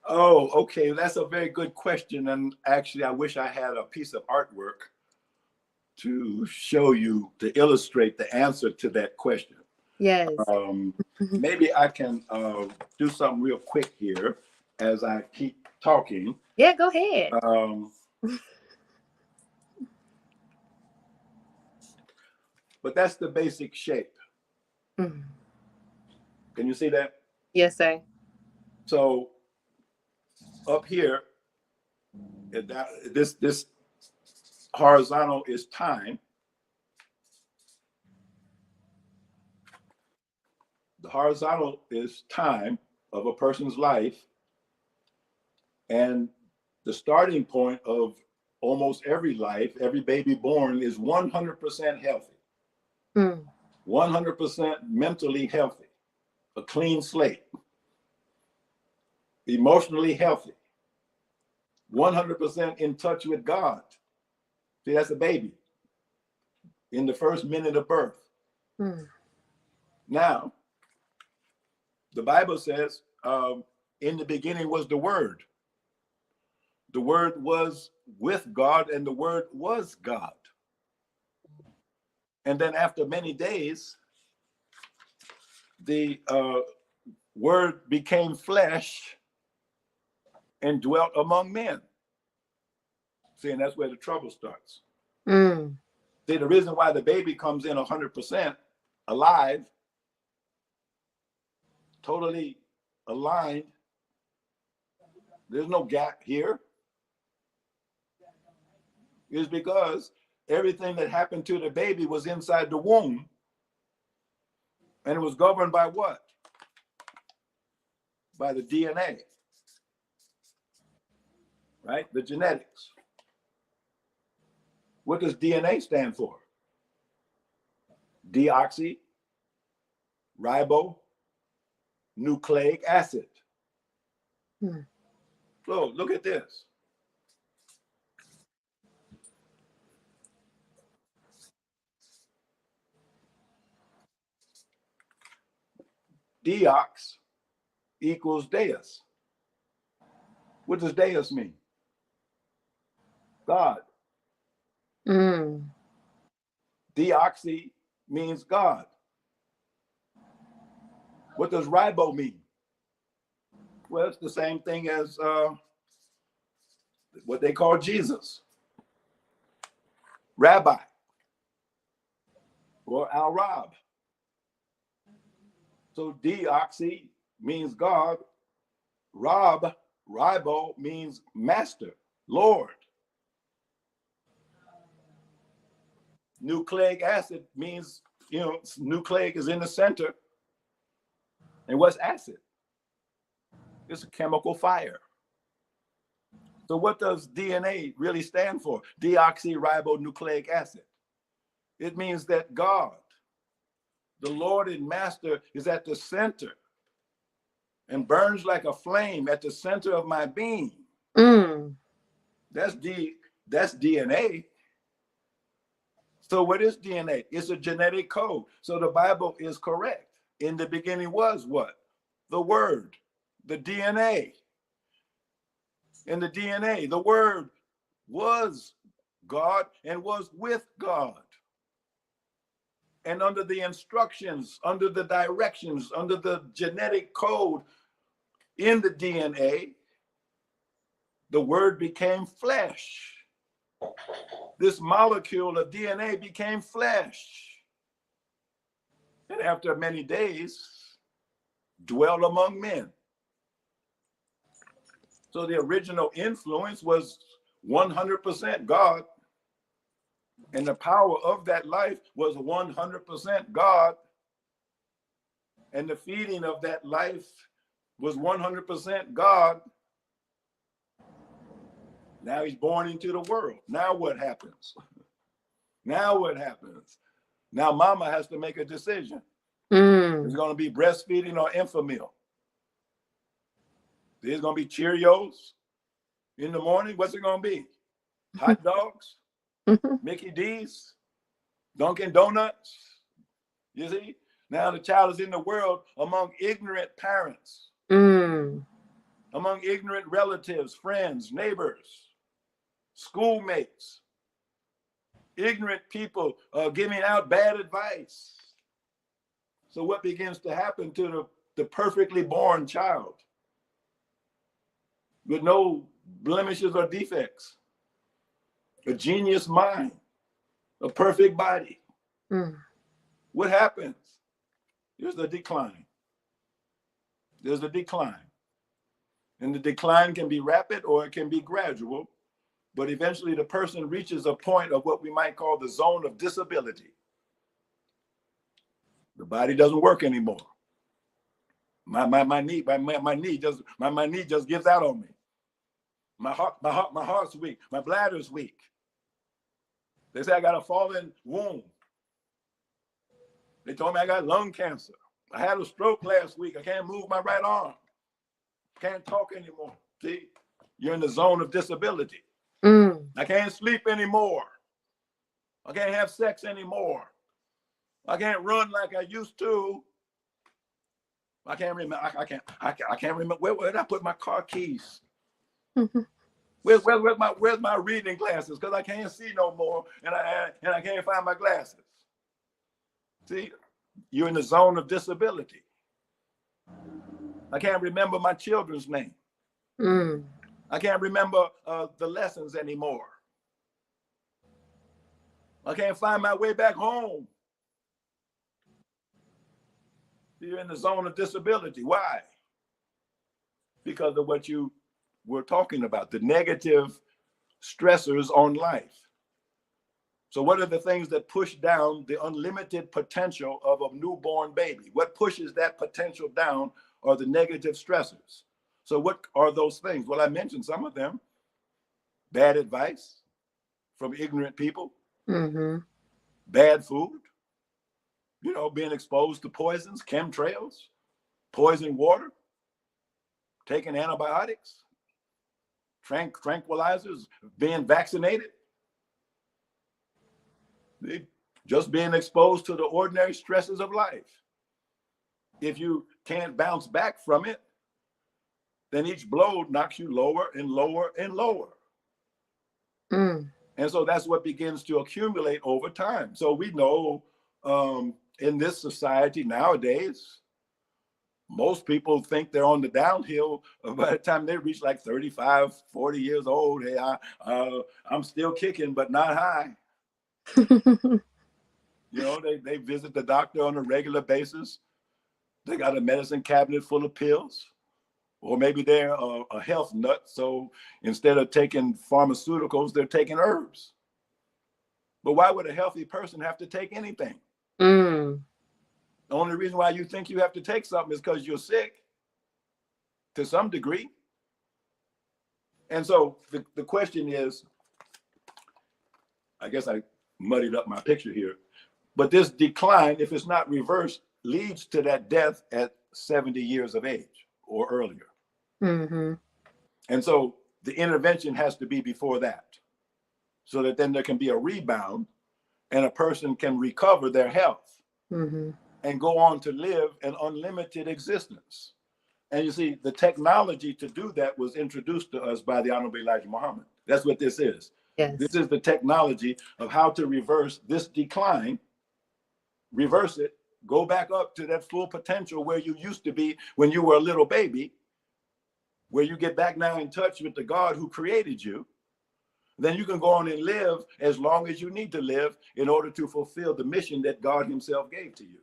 Oh, okay. That's a very good question. And actually, I wish I had a piece of artwork to show you, to illustrate the answer to that question. Yes. Maybe I can do something real quick here as I keep talking. Yeah, go ahead. But that's the basic shape. Mhm. Can you see that? Yes, sir. So up here, this horizontal is time. The horizontal is time of a person's life, and the starting point of almost every life, every baby born, is 100% healthy, 100% mentally healthy, a clean slate, emotionally healthy, 100% in touch with God. See, that's a baby in the first minute of birth. Now, the Bible says, in the beginning was the Word. The Word was with God, and the Word was God. And then after many days, the Word became flesh and dwelt among men. See, and that's where the trouble starts. See, the reason why the baby comes in 100% alive, totally aligned, there's no gap here, is because everything that happened to the baby was inside the womb, and it was governed by what? By the DNA, right? The genetics. What does DNA stand for? Deoxyribonucleic acid. So look at this. Deox equals deus. What does deus mean? God. Deoxy means God. What does ribo mean? Well, it's the same thing as what they call Jesus, Rabbi, or Al-Rab. So deoxy means God. Ribo means master, Lord. Nucleic acid means, nucleic is in the center. And what's acid? It's a chemical fire. So what does DNA really stand for? Deoxyribonucleic acid. It means that God, the Lord and Master, is at the center and burns like a flame at the center of my being. That's DNA. So what is DNA? It's a genetic code. So the Bible is correct. In the beginning was what? The Word, the DNA. In the DNA, the Word was God and was with God. And under the instructions, under the directions, under the genetic code in the DNA, the Word became flesh. This molecule of DNA became flesh. And after many days, dwelt among men. So the original influence was 100% God. And the power of that life was 100% God. And the feeding of that life was 100% God. Now he's born into the world. Now what happens? Now what happens? Now mama has to make a decision. It's going to be breastfeeding or Enfamil. There's going to be Cheerios in the morning. What's it going to be? Hot dogs? Mickey D's? Dunkin' Donuts? You see? Now the child is in the world among ignorant parents, among ignorant relatives, friends, neighbors, schoolmates, ignorant people giving out bad advice. So what begins to happen to the perfectly born child with no blemishes or defects, a genius mind, a perfect body? What happens? There's a decline. There's a decline. And the decline can be rapid or it can be gradual, but eventually the person reaches a point of what we might call the zone of disability. The body doesn't work anymore. My knee just gives out on me. My heart's weak. My bladder's weak. They say I got a fallen womb. They told me I got lung cancer. I had a stroke last week. I can't move my right arm. Can't talk anymore. See, you're in the zone of disability. I can't sleep anymore. I can't have sex anymore. I can't run like I used to. I can't remember. I can't remember. Where did I put my car keys? Where's my reading glasses? Because I can't see no more, and I can't find my glasses. See, you're in the zone of disability. I can't remember my children's name. I can't remember the lessons anymore. I can't find my way back home. You're in the zone of disability. Why? Because of what you were talking about, the negative stressors on life. So what are the things that push down the unlimited potential of a newborn baby? What pushes that potential down are the negative stressors. So what are those things? Well, I mentioned some of them. Bad advice from ignorant people, bad food, being exposed to poisons, chemtrails, poison water, taking antibiotics, tranquilizers, being vaccinated, just being exposed to the ordinary stresses of life. If you can't bounce back from it, then each blow knocks you lower and lower and lower. And so that's what begins to accumulate over time. So we know in this society nowadays, most people think they're on the downhill by the time they reach like 35, 40 years old. Hey, I'm still kicking, but not high. They visit the doctor on a regular basis. They got a medicine cabinet full of pills. Or maybe they're a health nut. So instead of taking pharmaceuticals, they're taking herbs. But why would a healthy person have to take anything? The only reason why you think you have to take something is because you're sick to some degree. And so the question is, I guess I muddied up my picture here, but this decline, if it's not reversed, leads to that death at 70 years of age or earlier. And so the intervention has to be before that, so that then there can be a rebound and a person can recover their health and go on to live an unlimited existence. And you see, the technology to do that was introduced to us by the Honorable Elijah Muhammad. That's what this is. Yes. This is the technology of how to reverse this decline, reverse it, go back up to that full potential where you used to be when you were a little baby, where you get back now in touch with the God who created you. Then you can go on and live as long as you need to live in order to fulfill the mission that God himself gave to you.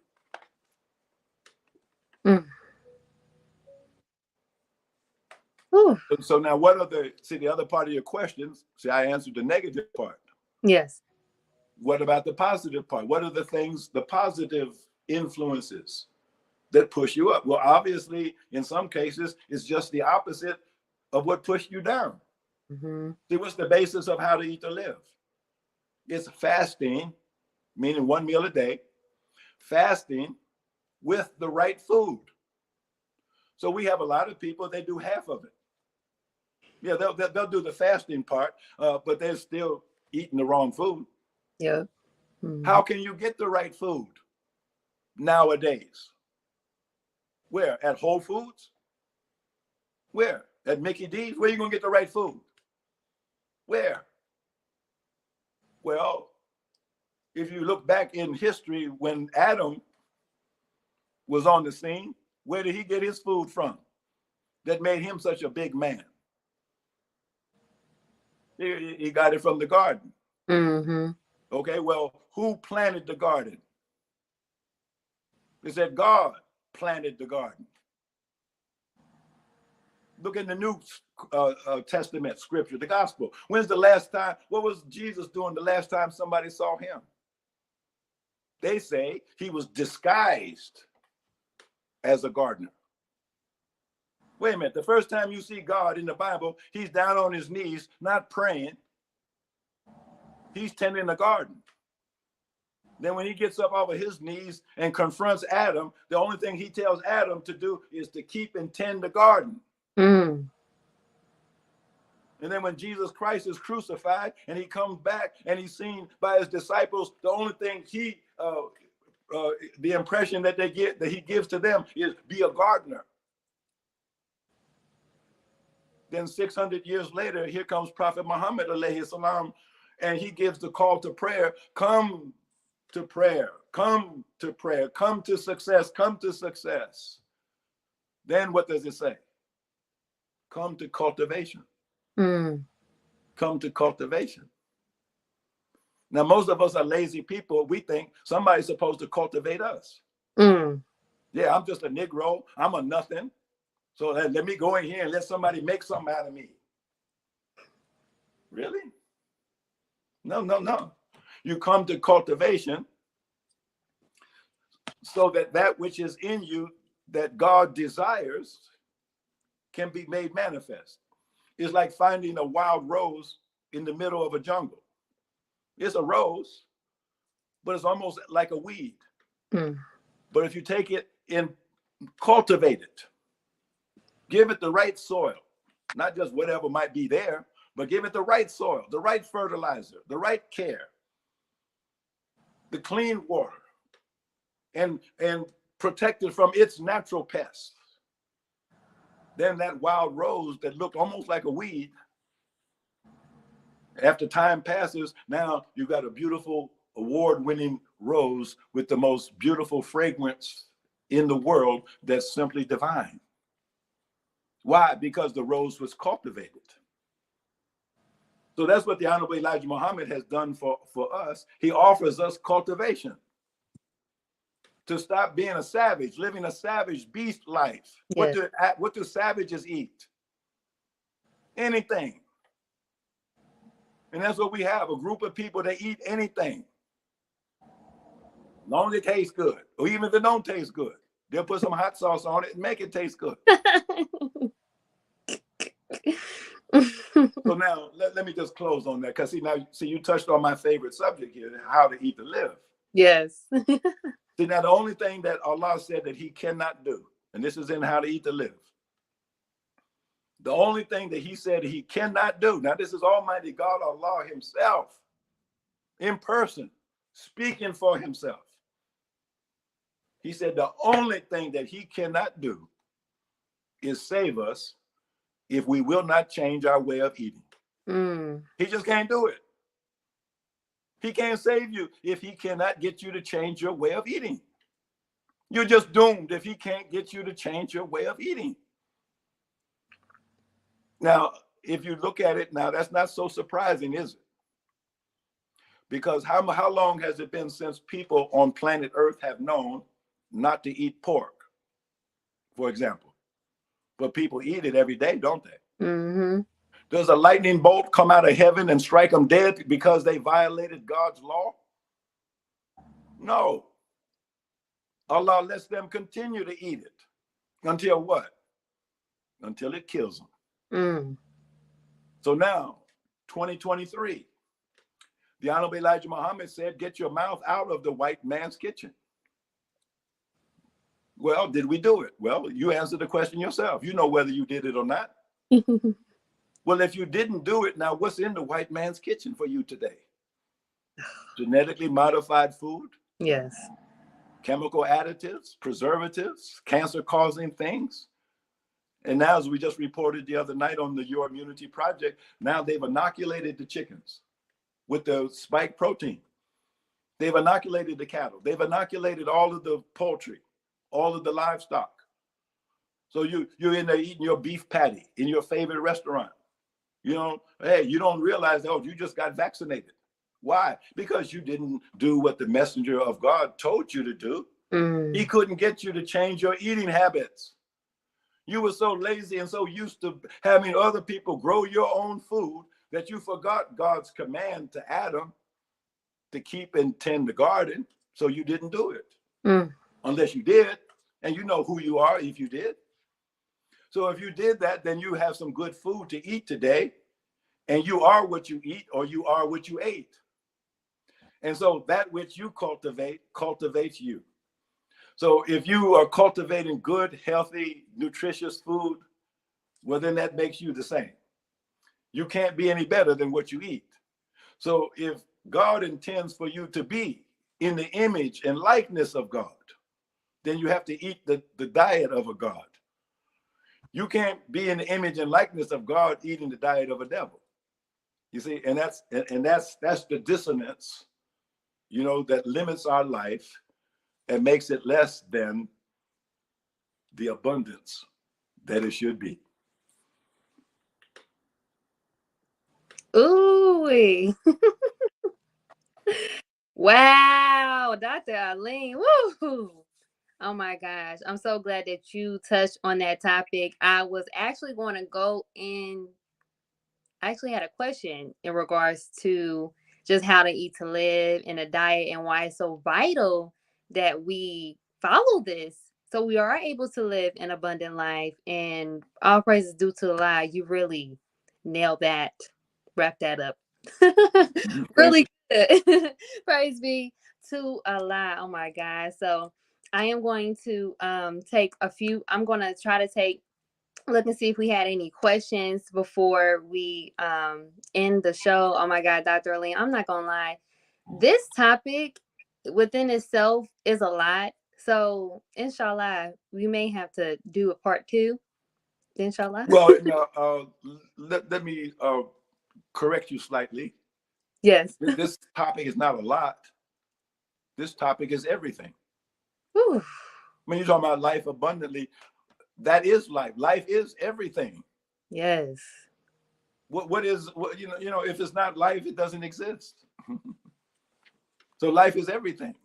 Whew. So now what are the other part of your questions? See, I answered the negative part. Yes. What about the positive part? What are the things, the positive influences that push you up? Well, obviously, in some cases, it's just the opposite of what pushed you down. Mm-hmm. See, what's the basis of how to eat to live? It's fasting, meaning 1 meal a day, fasting with the right food. So we have a lot of people, they do half of it. Yeah, they'll do the fasting part, but they're still eating the wrong food. Yeah. Mm-hmm. How can you get the right food nowadays? Where? At Whole Foods? Where? At Mickey D's? Where are you going to get the right food? Where? Well, if you look back in history, when Adam was on the scene, where did he get his food from that made him such a big man? He got it from the garden. Mm-hmm. Okay, well, who planted the garden? It said God planted the garden. Look in the New Testament scripture, the gospel. When's the last time? What was Jesus doing the last time somebody saw him? They say he was disguised as a gardener. Wait a minute. The first time you see God in the Bible, he's down on his knees, not praying. He's tending the garden. Then when he gets up off of his knees and confronts Adam, the only thing he tells Adam to do is to keep and tend the garden. Mm. And then when Jesus Christ is crucified and he comes back and he's seen by his disciples, the only thing the impression that they get, that he gives to them, is be a gardener. Then 600 years later, here comes Prophet Muhammad alayhi salam, and he gives the call to prayer. Come to prayer, come to prayer, come to success, come to success. Then what does it say? Come to cultivation. Mm. Come to cultivation. Now, most of us are lazy people. We think somebody's supposed to cultivate us. Mm. Yeah, I'm just a Negro. I'm a nothing. So let me go in here and let somebody make something out of me. Really? No, no, no. You come to cultivation so that that which is in you that God desires can be made manifest. It's like finding a wild rose in the middle of a jungle. It's a rose, but it's almost like a weed. Mm. But if you take it and cultivate it, give it the right soil, not just whatever might be there, but give it the right soil, the right fertilizer, the right care, the clean water, and protect it from its natural pests. Then that wild rose that looked almost like a weed, after time passes, now you got a beautiful award-winning rose with the most beautiful fragrance in the world that's simply divine. Why? Because the rose was cultivated. So that's what the Honorable Elijah Muhammad has done for us. He offers us cultivation to stop being a savage, living a savage beast life. Yes. What do savages eat? Anything. And that's what we have, a group of people that eat anything. As long as it tastes good, or even if it don't taste good, they'll put some hot sauce on it and make it taste good. So now let me just close on that, because see, you touched on my favorite subject here, how to eat to live. Yes. See, now the only thing that Allah said that he cannot do, and this is in How to Eat to Live, the only thing that he said he cannot do, now this is Almighty God, Allah himself, in person, speaking for himself. He said the only thing that he cannot do is save us if we will not change our way of eating. Mm. He just can't do it. He can't save you if he cannot get you to change your way of eating. You're just doomed if he can't get you to change your way of eating. Now, if you look at it now, that's not so surprising, is it? Because how long has it been since people on planet Earth have known not to eat pork, for example? But people eat it every day, don't they? Mm-hmm. Does a lightning bolt come out of heaven and strike them dead because they violated God's law? No. Allah lets them continue to eat it. Until what? Until it kills them. Mm. So now, 2023, the Honorable Elijah Muhammad said, get your mouth out of the white man's kitchen. Well, did we do it? Well, you answer the question yourself. You know whether you did it or not. Well, if you didn't do it, now what's in the white man's kitchen for you today? Genetically modified food? Yes. Chemical additives, preservatives, cancer-causing things. And now, as we just reported the other night on the Your Immunity Project, now they've inoculated the chickens with the spike protein. They've inoculated the cattle. They've inoculated all of the poultry, all of the livestock. So you're in there eating your beef patty in your favorite restaurant. You know, hey, you don't realize, oh, you just got vaccinated. Why? Because you didn't do what the messenger of God told you to do. He couldn't get you to change your eating habits. You were so lazy and so used to having other people grow your own food that you forgot God's command to Adam to keep and tend the garden. So you didn't do it. Unless you did. And you know who you are if you did. So if you did that, then you have some good food to eat today. And you are what you eat, or you are what you ate. And so that which you cultivate cultivates you. So if you are cultivating good, healthy, nutritious food, well, then that makes you the same. You can't be any better than what you eat. So if God intends for you to be in the image and likeness of God, then you have to eat the diet of a God. You can't be in the image and likeness of God eating the diet of a devil. You see, and that's the dissonance, you know, that limits our life and makes it less than the abundance that it should be. Ooh. Wow, Dr. Alim. Woo! Oh my gosh. I'm so glad that you touched on that topic. I was actually going to go in, I actually had a question in regards to just how to eat to live in a diet and why it's so vital that we follow this so we are able to live an abundant life. And all praises due to Allah. You really nailed that, wrap that up. Thank Really you. good. Praise be to Allah. Oh my God. So I am going to take a few, I'm going to try to take look and see if we had any questions before we end the show. Oh my God, Dr. Alim, I'm not gonna lie. This topic within itself is a lot. So inshallah, we may have to do a part two. Inshallah. Well, now, let me correct you slightly. Yes. This topic is not a lot. This topic is everything. Whew. When you're talking about life abundantly, that is life. Life is everything. Yes. What you know, if it's not life, it doesn't exist. So life is everything.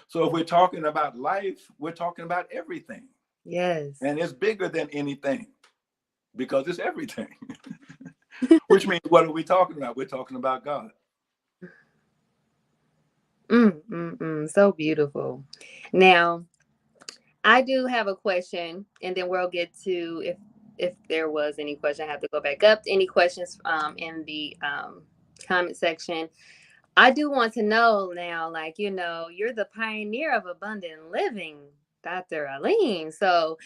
So if we're talking about life, we're talking about everything. Yes. And it's bigger than anything because it's everything. Which means, what are we talking about? We're talking about God. So beautiful. Now, I do have a question, and then we'll get to if there was any question. I have to go back up. Any questions in the comment section? I do want to know now, like, you know, you're the pioneer of abundant living, Dr. Alim. So,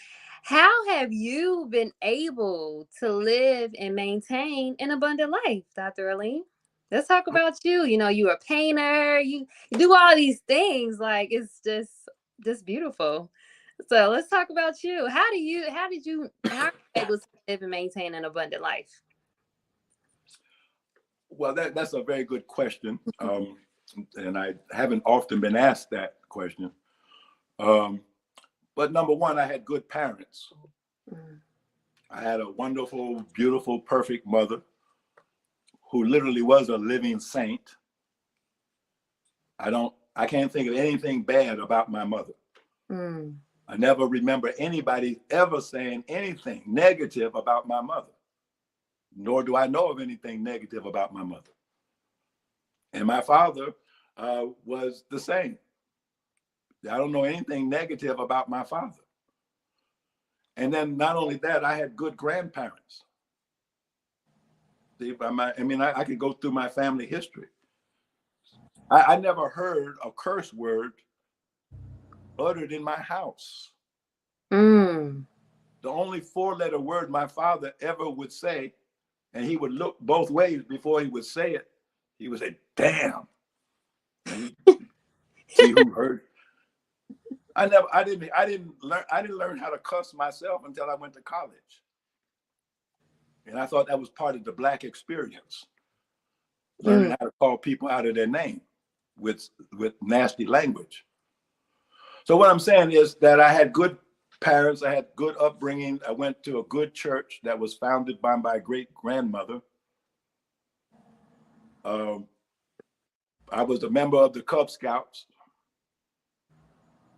how have you been able to live and maintain an abundant life, Dr. Alim? Let's talk about you. You know, you're a painter. You do all these things. Like, it's just beautiful. So let's talk about you. How are you able to live and maintain an abundant life? Well, that's a very good question. And I haven't often been asked that question. But number one, I had good parents. I had a wonderful, beautiful, perfect mother who literally was a living saint. I can't think of anything bad about my mother. I never remember anybody ever saying anything negative about my mother. nor do I know of anything negative about my mother. And my father was the same. I don't know anything negative about my father. And then not only that, I had good grandparents. I could go through my family history. I never heard a curse word uttered in my house. Mm. The only four-letter word my father ever would say, and he would look both ways before he would say it, he would say, damn. And see who heard. I didn't learn how to cuss myself until I went to college. And I thought that was part of the Black experience, learning how to call people out of their name with nasty language. So what I'm saying is that I had good parents, I had good upbringing. I went to a good church that was founded by my great grandmother. I was a member of the Cub Scouts.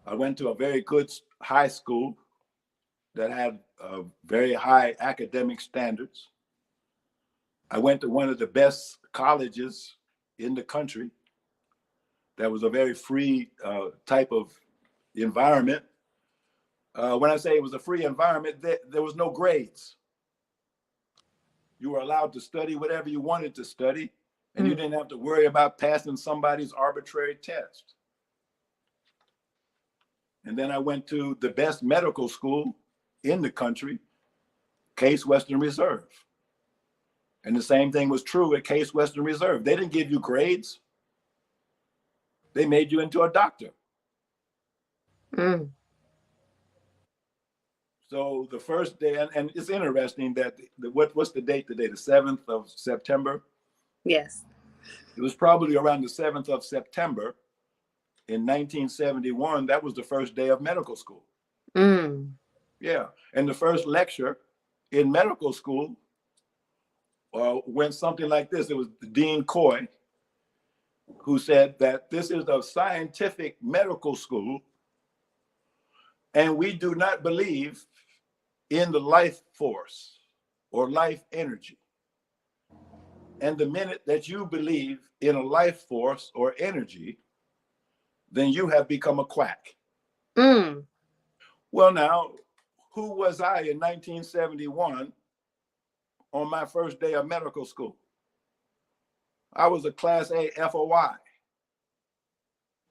I went to a very good high school that had very high academic standards. I went to one of the best colleges in the country. That was a very free type of environment. When I say it was a free environment, there was no grades. You were allowed to study whatever you wanted to study, and you didn't have to worry about passing somebody's arbitrary test. And then I went to the best medical school in the country, Case Western Reserve. And the same thing was true at Case Western Reserve. They didn't give you grades. They made you into a doctor. So the first day, and it's interesting that what's the date today? The 7th of September? Yes. It was probably around the 7th of September in 1971. That was the first day of medical school. Yeah. And the first lecture in medical school went something like this. It was Dean Coy who said that this is a scientific medical school, and we do not believe in the life force or life energy. And the minute that you believe in a life force or energy, then you have become a quack. Well, now, who was I in 1971 on my first day of medical school? I was a Class A FOI.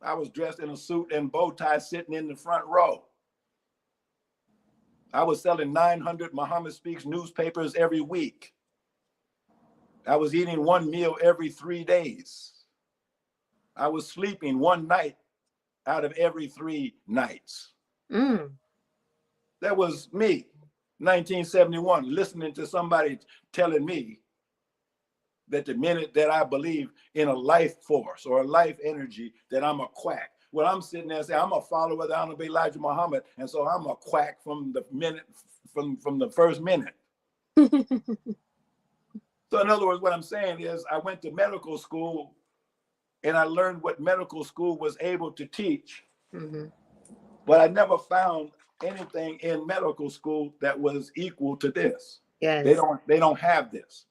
I was dressed in a suit and bow tie sitting in the front row. I was selling 900 Muhammad Speaks newspapers every week. I was eating one meal every 3 days. I was sleeping one night out of every 3 nights. That was me, 1971, listening to somebody telling me that the minute that I believe in a life force or a life energy, that I'm a quack. Well, I'm sitting there saying I'm a follower of the Honorable Elijah Muhammad, and so I'm a quack from the minute, from the first minute. So in other words, what I'm saying is I went to medical school and I learned what medical school was able to teach, but I never found anything in medical school that was equal to this. Yes. They don't have this.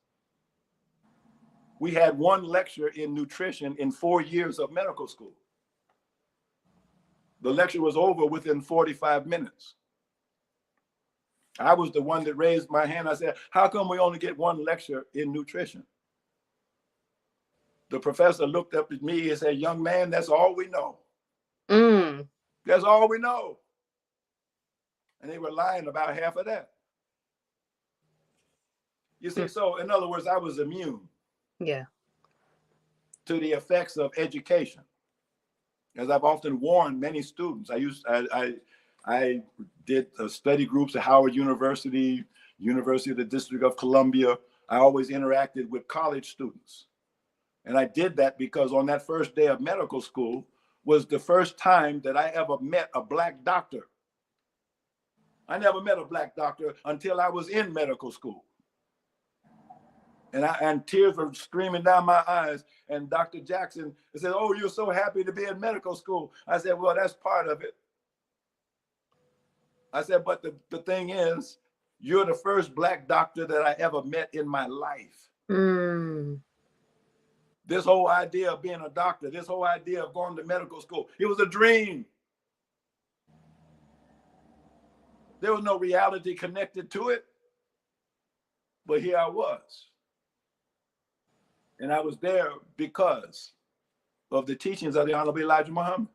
We had one lecture in nutrition in 4 years of medical school. The lecture was over within 45 minutes. I was the one that raised my hand. I said, how come we only get one lecture in nutrition? The professor looked up at me and said, young man, that's all we know. That's all we know. And they were lying about half of that. You see, so in other words, I was immune to the effects of education. As I've often warned many students, I did study groups at Howard University, University of the District of Columbia. I always interacted with college students. And I did that because on that first day of medical school was the first time that I ever met a Black doctor. I never met a Black doctor until I was in medical school. And tears were streaming down my eyes. And Dr. Jackson said, oh, you're so happy to be in medical school. I said, well, that's part of it. I said, but the thing is, You're the first Black doctor that I ever met in my life. This whole idea of being a doctor, this whole idea of going to medical school, it was a dream. There was no reality connected to it. But here I was. And I was there because of the teachings of the Honorable Elijah Muhammad.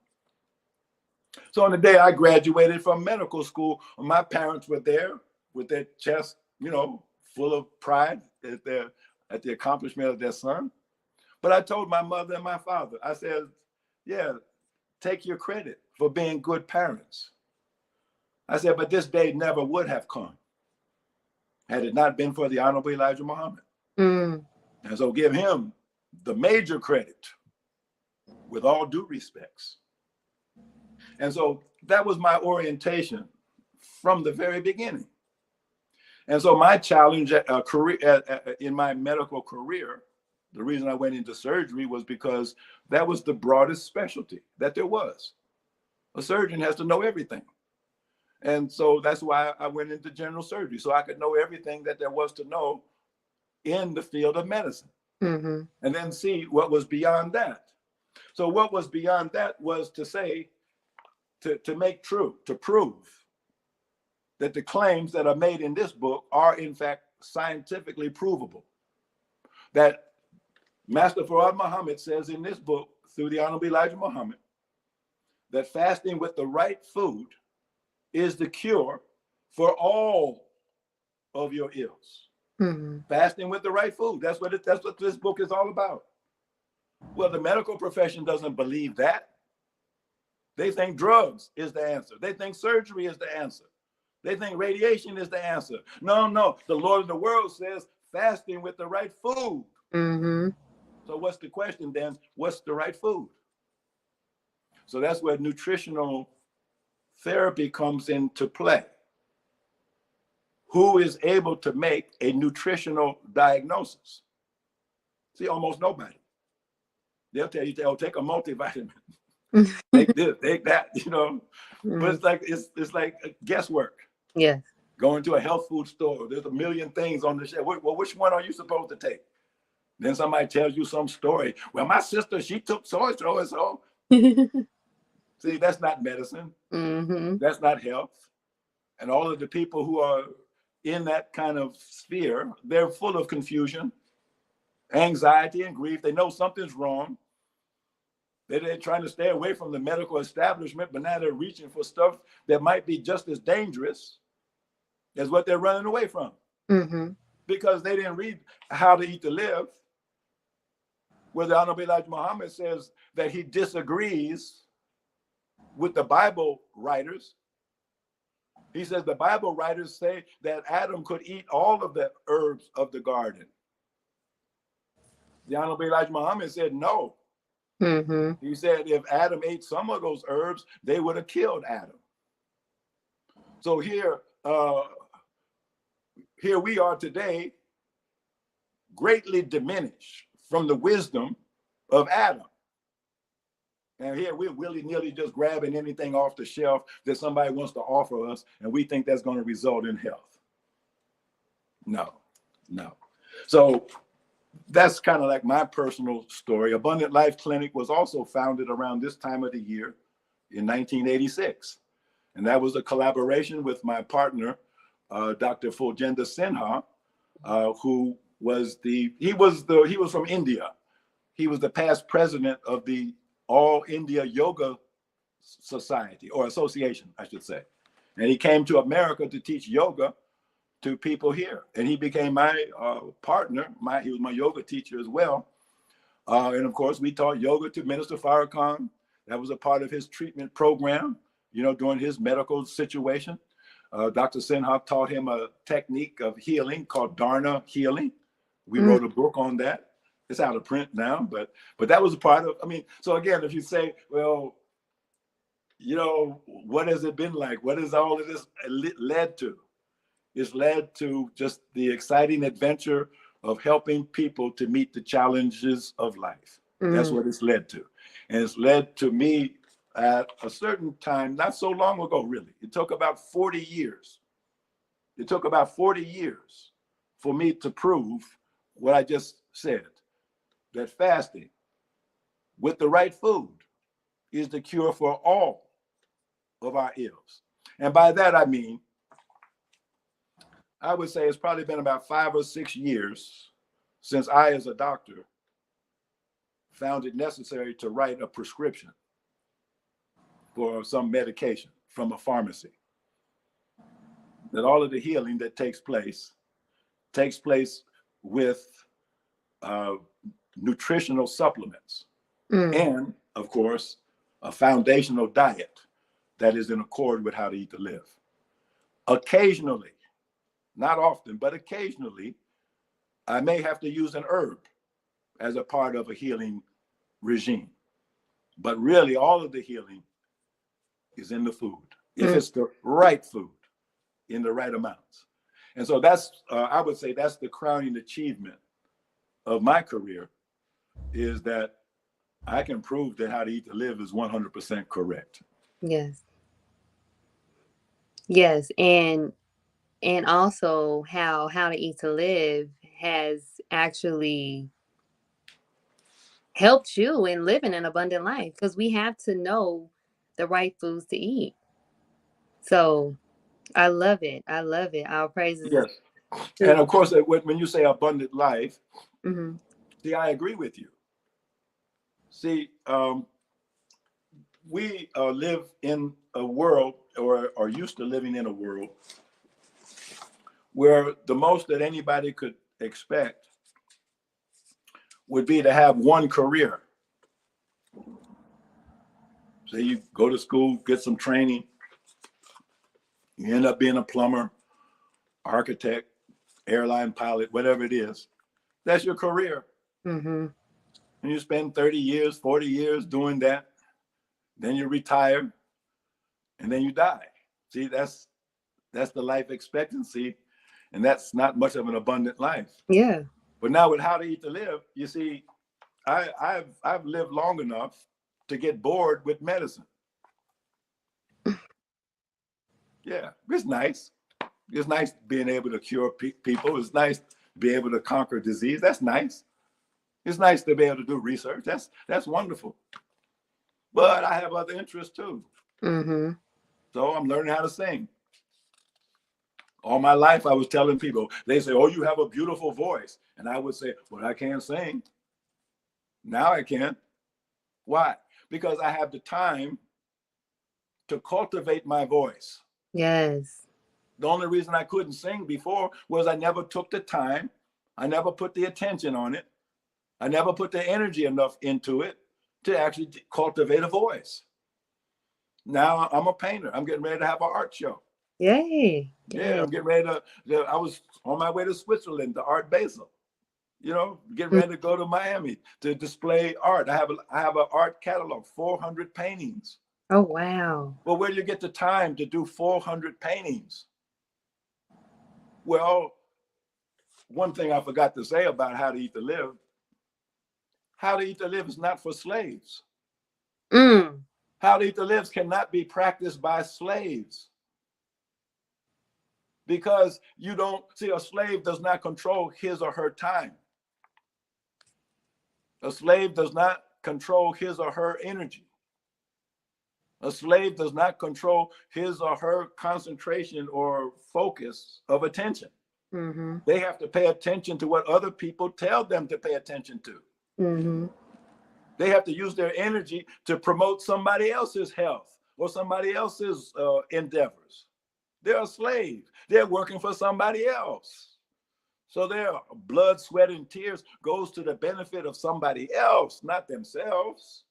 So on the day I graduated from medical school, my parents were there with their chest, full of pride at the accomplishment of their son. But I told my mother and my father, I said, yeah, take your credit for being good parents. I said, but this day never would have come had it not been for the Honorable Elijah Muhammad. And so give him the major credit with all due respects. And so that was my orientation from the very beginning. And so my challenge in my medical career, the reason I went into surgery was because that was the broadest specialty that there was. A surgeon has to know everything. And so that's why I went into general surgery, so I could know everything that there was to know in the field of medicine. And then see what was beyond that. So what was beyond that was to say, to make true, to prove that the claims that are made in this book are in fact scientifically provable. That Master Fard Muhammad says in this book, through the Honorable Elijah Muhammad, that fasting with the right food is the cure for all of your ills. Fasting with the right food. That's what this book is all about. Well, the medical profession doesn't believe that. They think drugs is the answer. They think surgery is the answer. They think radiation is the answer. No. The Lord of the world says fasting with the right food. So what's the question then? What's the right food? So that's where nutritional therapy comes into play. Who is able to make a nutritional diagnosis? See, almost nobody. They'll tell you, take a multivitamin. Take this, take that, But it's like guesswork. Yeah. Going to a health food store, there's a million things on the shelf. Well, which one are you supposed to take? Then somebody tells you some story. Well, my sister, she took so and so. See, that's not medicine. That's not health. And all of the people who are in that kind of sphere, they're full of confusion, anxiety, and grief. They know something's wrong. They're trying to stay away from the medical establishment, but now they're reaching for stuff that might be just as dangerous as what they're running away from. Because they didn't read How to Eat to Live, where the Honorable Elijah Muhammad says that he disagrees with the Bible writers. He says the Bible writers say that Adam could eat all of the herbs of the garden. The Honorable Elijah Muhammad said no. He said if Adam ate some of those herbs, they would have killed Adam. So here we are today, greatly diminished from the wisdom of Adam. And here we're willy-nilly just grabbing anything off the shelf that somebody wants to offer us, and we think that's going to result in health. No. So that's kind of like my personal story. Abundant Life Clinic was also founded around this time of the year in 1986. And that was a collaboration with my partner, Dr. Fuljendra Sinha, who was he was from India. He was the past president of the All India Yoga Society, or Association, I should say. And he came to America to teach yoga to people here. And he became my partner. He was my yoga teacher as well. And of course, we taught yoga to Minister Farrakhan. That was a part of his treatment program, during his medical situation. Dr. Sinha taught him a technique of healing called Dharna healing. We wrote a book on that. It's out of print now, but that was a part of, so again, if you say, well, what has it been like? What has all of this led to? It's led to just the exciting adventure of helping people to meet the challenges of life. That's what it's led to. And it's led to me at a certain time, not so long ago, really. It took about 40 years It took about 40 years for me to prove what I just said, that fasting with the right food is the cure for all of our ills. And by that, I mean, I would say it's probably been about 5 or 6 years since I, as a doctor, found it necessary to write a prescription for some medication from a pharmacy. That all of the healing that takes place with nutritional supplements and, of course, a foundational diet that is in accord with how to eat to live. Occasionally, not often, but occasionally, I may have to use an herb as a part of a healing regime. But really, all of the healing is in the food, if it's the right food in the right amounts. And so that's, I would say that's the crowning achievement of my career, is that I can prove that how to eat to live is 100% correct. Yes. Yes. And also how to eat to live has actually helped you in living an abundant life, because we have to know the right foods to eat. So I love it. I love it. Our praises Yes. And to. of course, when you say abundant life, Mm-hmm. see, I agree with you. See, we live in a world, or are used to living in a world, where the most that anybody could expect would be to have one career. Say you go to school, get some training, you end up being a plumber, architect, airline pilot, whatever it is. That's your career. Mm-hmm. And you spend 30 years, 40 years doing that. Then you retire, and then you die. See, that's the life expectancy, and that's not much of an abundant life. Yeah. But now with how to eat to live, you see, I've lived long enough to get bored with medicine. Yeah, it's nice. It's nice being able to cure people. It's nice to be able to conquer disease. That's nice. It's nice to be able to do research. That's wonderful. But I have other interests too. Mm-hmm. So I'm learning how to sing. All my life, I was telling people, they say, "Oh, you have a beautiful voice." And I would say, "Well, I can't sing." Now I can. Why? Because I have the time to cultivate my voice. Yes. The only reason I couldn't sing before was I never took the time. I never put the attention on it. I never put the energy enough into it to actually cultivate a voice. Now I'm a painter. I'm getting ready to have an art show. Yay. Yeah, Yay. I'm getting ready to, I was on my way to Switzerland to Art Basel. Getting Mm. ready to go to Miami to display art. I have an art catalog, 400 paintings. Oh, wow. Well, where do you get the time to do 400 paintings? Well, one thing I forgot to say about how to eat to live, how to eat to live is not for slaves. Mm. How to eat to live cannot be practiced by slaves. Because you don't see, a slave does not control his or her time. A slave does not control his or her energy. A slave does not control his or her concentration or focus of attention. Mm-hmm. They have to pay attention to what other people tell them to pay attention to. Mm-hmm. They have to use their energy to promote somebody else's health or somebody else's endeavors. They're a slave. They're working for somebody else. So their blood, sweat, and tears goes to the benefit of somebody else, not themselves.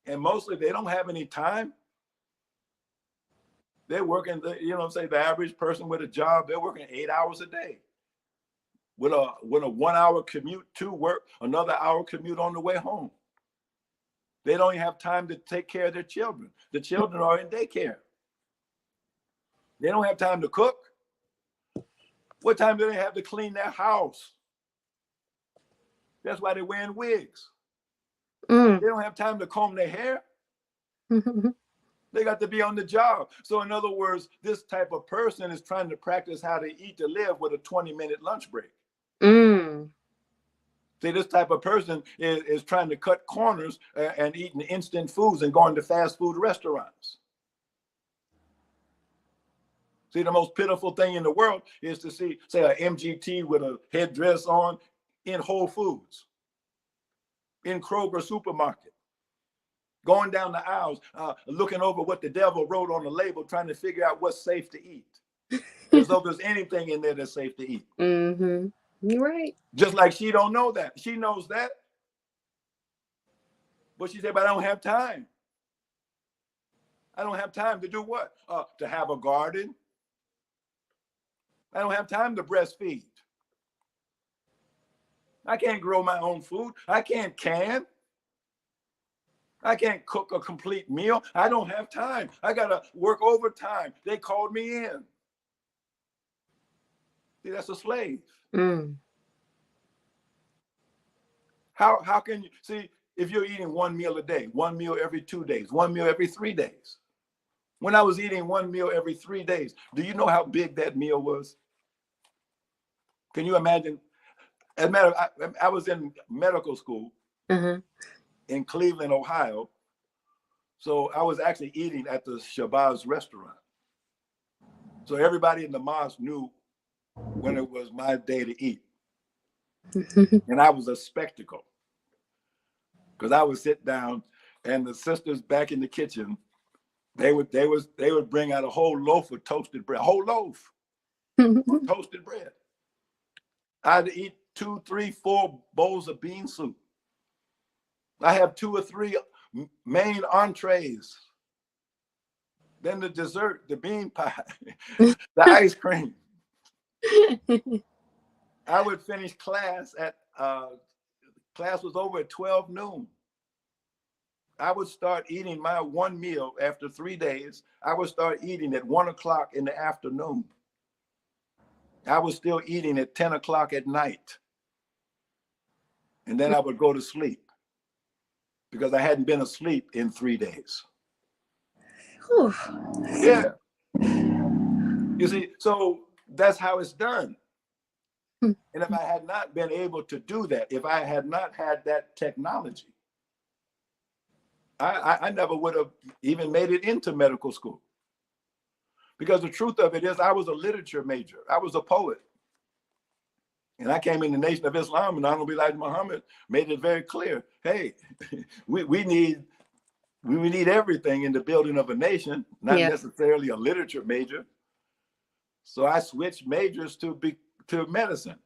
And mostly they don't have any time. They're working, the average person with a job, they're working 8 hours a day. With a 1 hour commute to work, another hour commute on the way home. They don't even have time to take care of their children. The children are in daycare. They don't have time to cook. What time do they have to clean their house? That's why they're wearing wigs. Mm. They don't have time to comb their hair. They got to be on the job. So in other words, this type of person is trying to practice how to eat to live with a 20-minute lunch break. Mm. See, this type of person is trying to cut corners and eating instant foods and going to fast food restaurants. See, the most pitiful thing in the world is to see, say, an MGT with a headdress on in Whole Foods, in Kroger supermarket, going down the aisles, looking over what the devil wrote on the label, trying to figure out what's safe to eat, as though there's anything in there that's safe to eat. Mm-hmm. You're right. Just like she don't know that. She knows that. But she said, but I don't have time. I don't have time to do what? To have a garden. I don't have time to breastfeed. I can't grow my own food. I can't can. I can't cook a complete meal. I don't have time. I got to work overtime. They called me in. See, that's a slave. Mm. How can you see if you're eating one meal a day, one meal every 2 days, one meal every 3 days? When I was eating one meal every 3 days, do you know how big that meal was? Can you imagine? As a matter of, I was in medical school in Cleveland, Ohio. So I was actually eating at the Shabazz restaurant. So everybody in the mosque knew when it was my day to eat. And I was a spectacle. Because I would sit down and the sisters back in the kitchen, they would bring out a whole loaf of toasted bread, a whole loaf of toasted bread. I'd eat 2, 3, 4 bowls of bean soup. I have 2 or 3 main entrees. Then the dessert, the bean pie, the ice cream. I would finish class class was over at 12 noon. I would start eating my one meal after 3 days. I would start eating at 1 o'clock in the afternoon. I was still eating at 10 o'clock at night. And then I would go to sleep because I hadn't been asleep in 3 days. Whew. Yeah. You see, so that's how it's done. And if I had not been able to do that, if I had not had that technology, I never would have even made it into medical school. Because the truth of it is, I was a literature major. I was a poet. And I came in the Nation of Islam, and Honorable Elijah Muhammad made it very clear, hey, we need everything in the building of a nation, not necessarily a literature major. So I switched majors to medicine.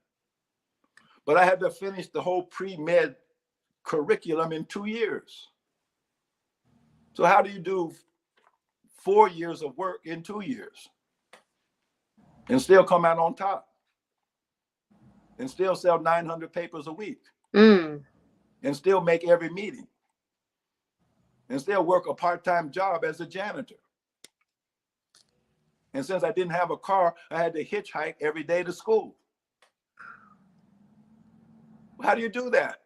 But I had to finish the whole pre-med curriculum in 2 years. So how do you do 4 years of work in 2 years and still come out on top and still sell 900 papers a week and still make every meeting and still work a part-time job as a janitor? And since I didn't have a car, I had to hitchhike every day to school. How do you do that?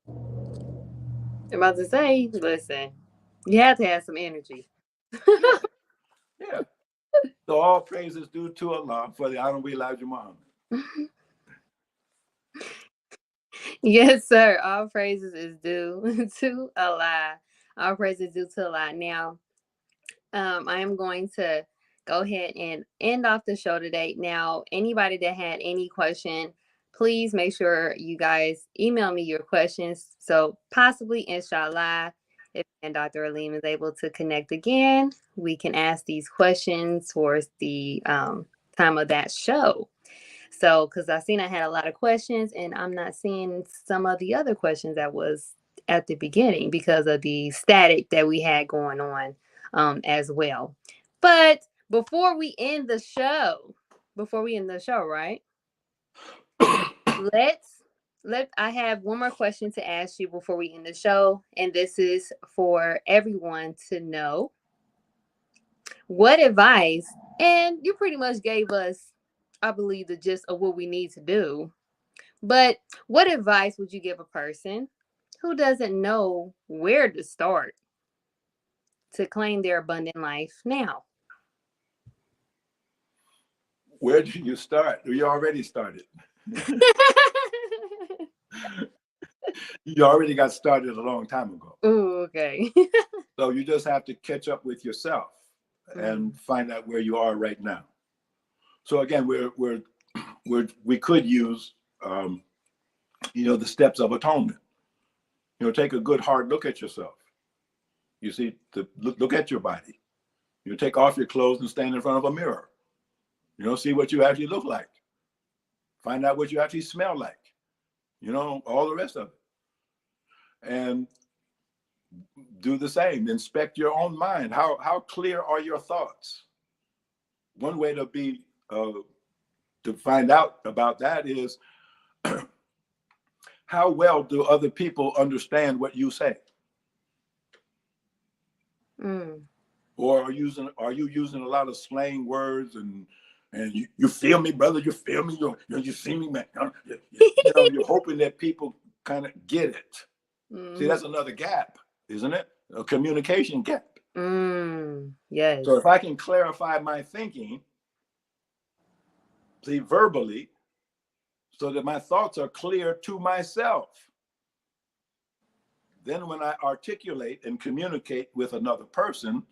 I'm about to say, listen, you have to have some energy. Yeah. So all praise is due to Allah for the Honorable Elijah Muhammad. Yes, sir. All praises is due to Allah. All praises due to Allah. Now, I am going to go ahead and end off the show today. Now, anybody that had any question, please make sure you guys email me your questions. So possibly, inshallah, if Dr. Alim is able to connect again, we can ask these questions towards the time of that show. So, because I seen I had a lot of questions, and I'm not seeing some of the other questions that was at the beginning because of the static that we had going on as well. But before we end the show, right? I have one more question to ask you before we end the show, and this is for everyone to know. What advice, and you pretty much gave us, I believe, the gist of what we need to do. But what advice would you give a person who doesn't know where to start? to claim their abundant life now? Where do you start? You already started. You already got started a long time ago. Ooh, okay. So you just have to catch up with yourself and find out where you are right now. So again, we could use the steps of atonement. Take a good hard look at yourself. You see, look at your body. Take off your clothes and stand in front of a mirror. See what you actually look like. Find out what you actually smell like. All the rest of it. And do the same. Inspect your own mind. How clear are your thoughts? One way to find out about that is how well do other people understand what you say? Or are you using a lot of slang words and you feel me, brother? You feel me? You see me, man? You're hoping that people kind of get it. See, that's another gap, isn't it? A communication gap. Yes. So if I can clarify my thinking, see, verbally, so that my thoughts are clear to myself, then when I articulate and communicate with another person,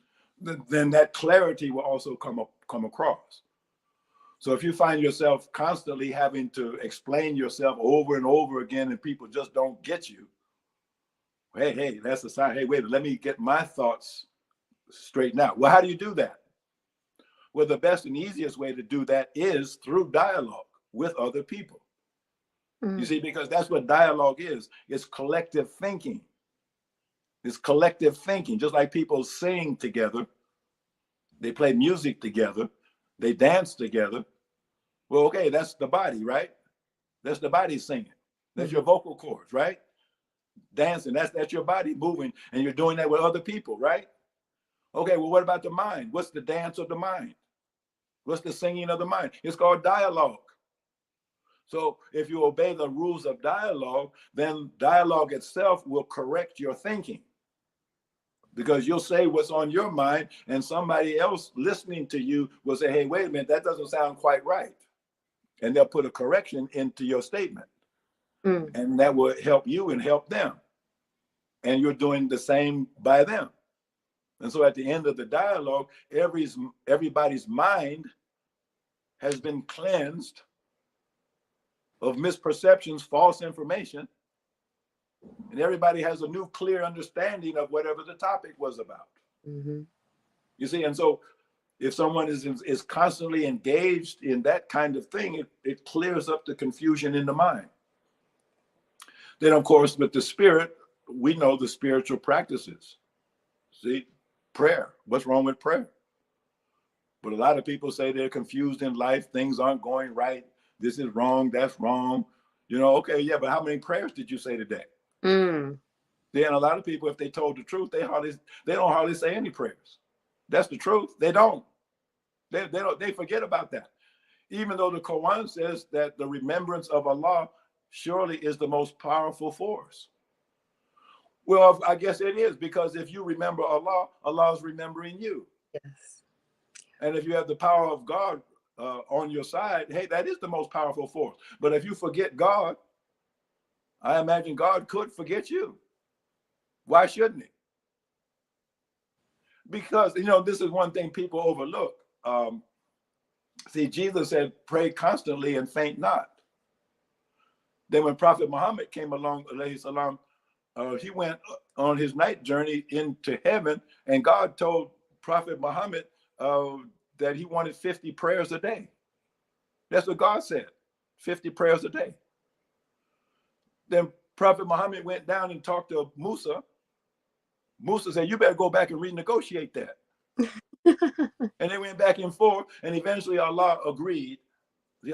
then that clarity will also come across. So if you find yourself constantly having to explain yourself over and over again and people just don't get you, hey, that's a sign. Hey, wait, let me get my thoughts straightened out. Well, how do you do that? Well, the best and easiest way to do that is through dialogue with other people. You see, because that's what dialogue is. It's collective thinking. It's collective thinking, just like people sing together. They play music together. They dance together. Well, okay, that's the body, right? That's the body singing. That's your vocal cords, right? Dancing, that's your body moving, and you're doing that with other people, right? Okay, well, what about the mind? What's the dance of the mind? What's the singing of the mind? It's called dialogue. So if you obey the rules of dialogue, then dialogue itself will correct your thinking. Because you'll say what's on your mind, and somebody else listening to you will say, hey, wait a minute, that doesn't sound quite right. And they'll put a correction into your statement. And that will help you and help them. And you're doing the same by them. And so at the end of the dialogue, everybody's mind has been cleansed of misperceptions, false information, and everybody has a new clear understanding of whatever the topic was about. You see, and so if someone is constantly engaged in that kind of thing, it clears up the confusion in the mind. Then, of course, with the spirit, we know the spiritual practices. See, prayer. What's wrong with prayer? But a lot of people say they're confused in life. Things aren't going right. This is wrong. That's wrong. Okay, yeah, but how many prayers did you say today? Then a lot of people, if they told the truth, they don't hardly say any prayers. That's the truth. They don't. They forget about that. Even though the Quran says that the remembrance of Allah surely is the most powerful force. Well, I guess it is, because if you remember Allah, Allah is remembering you. Yes. And if you have the power of God on your side, hey, that is the most powerful force. But if you forget God, I imagine God could forget you. Why shouldn't he? Because, this is one thing people overlook. See, Jesus said, pray constantly and faint not. Then when Prophet Muhammad came along, alayhi salam, he went on his night journey into heaven, and God told Prophet Muhammad that he wanted 50 prayers a day. That's what God said, 50 prayers a day. Then Prophet Muhammad went down and talked to Musa. Musa said, you better go back and renegotiate that. And they went back and forth, and eventually Allah agreed.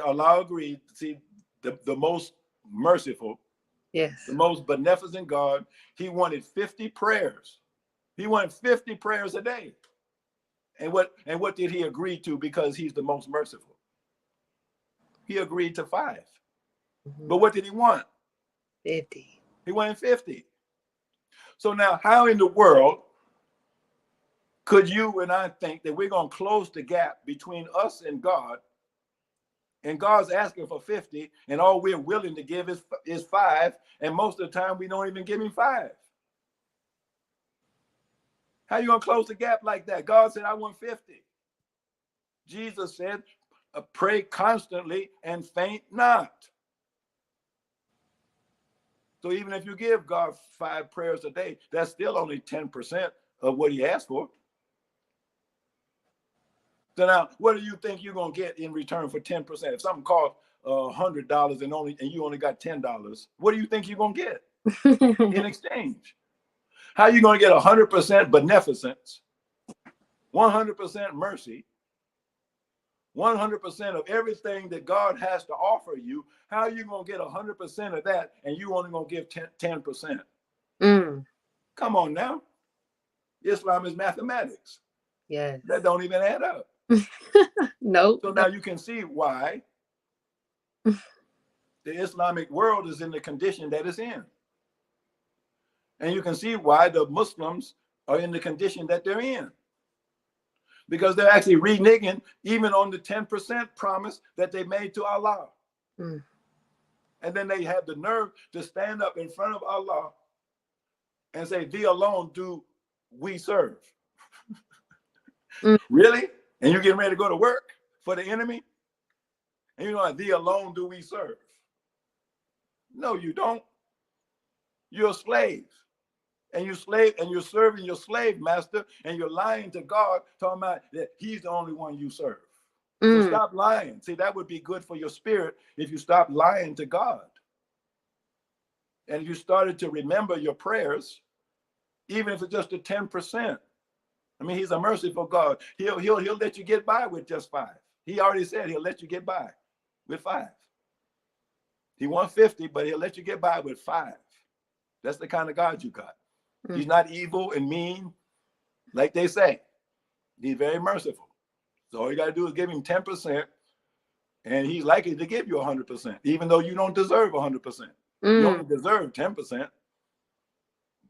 Allah agreed. See, the most merciful, Yes, the most beneficent God, he wanted 50 prayers. He wanted 50 prayers a day. And what did he agree to, because he's the most merciful? He agreed to 5. But what did he want? 50. He wanted 50. So now, how in the world Could you and I think that we're going to close the gap between us and God, and God's asking for 50, and all we're willing to give is 5, and most of the time we don't even give him 5? How you going to close the gap like that? God said, I want 50. Jesus said, pray constantly and faint not. So even if you give God 5 prayers a day, that's still only 10% of what he asked for. So now, what do you think you're going to get in return for 10%? If something costs $100 and you only got $10, what do you think you're going to get in exchange? How are you going to get 100% beneficence, 100% mercy, 100% of everything that God has to offer you? How are you going to get 100% of that and you only going to give 10%? Come on now. Islam is mathematics. Yes. That don't even add up. Nope. So now you can see why the Islamic world is in the condition that it's in. And you can see why the Muslims are in the condition that they're in. Because they're actually reneging even on the 10% promise that they made to Allah. And then they have the nerve to stand up in front of Allah and say, thee alone do we serve. Really? And you're getting ready to go to work for the enemy? And you're like, thee alone do we serve. No, you don't. You're a slave. And you're serving your slave master, and you're lying to God, talking about that he's the only one you serve. So stop lying. See, that would be good for your spirit if you stop lying to God. And you started to remember your prayers, even if it's just a 10%. I mean, he's a merciful God. He'll let you get by with just 5. He already said he'll let you get by with 5. He wants 50, but he'll let you get by with 5. That's the kind of God you got. He's not evil and mean, like they say. He's very merciful. So all you got to do is give him 10%, and he's likely to give you 100%, even though you don't deserve 100%. You only deserve 10%,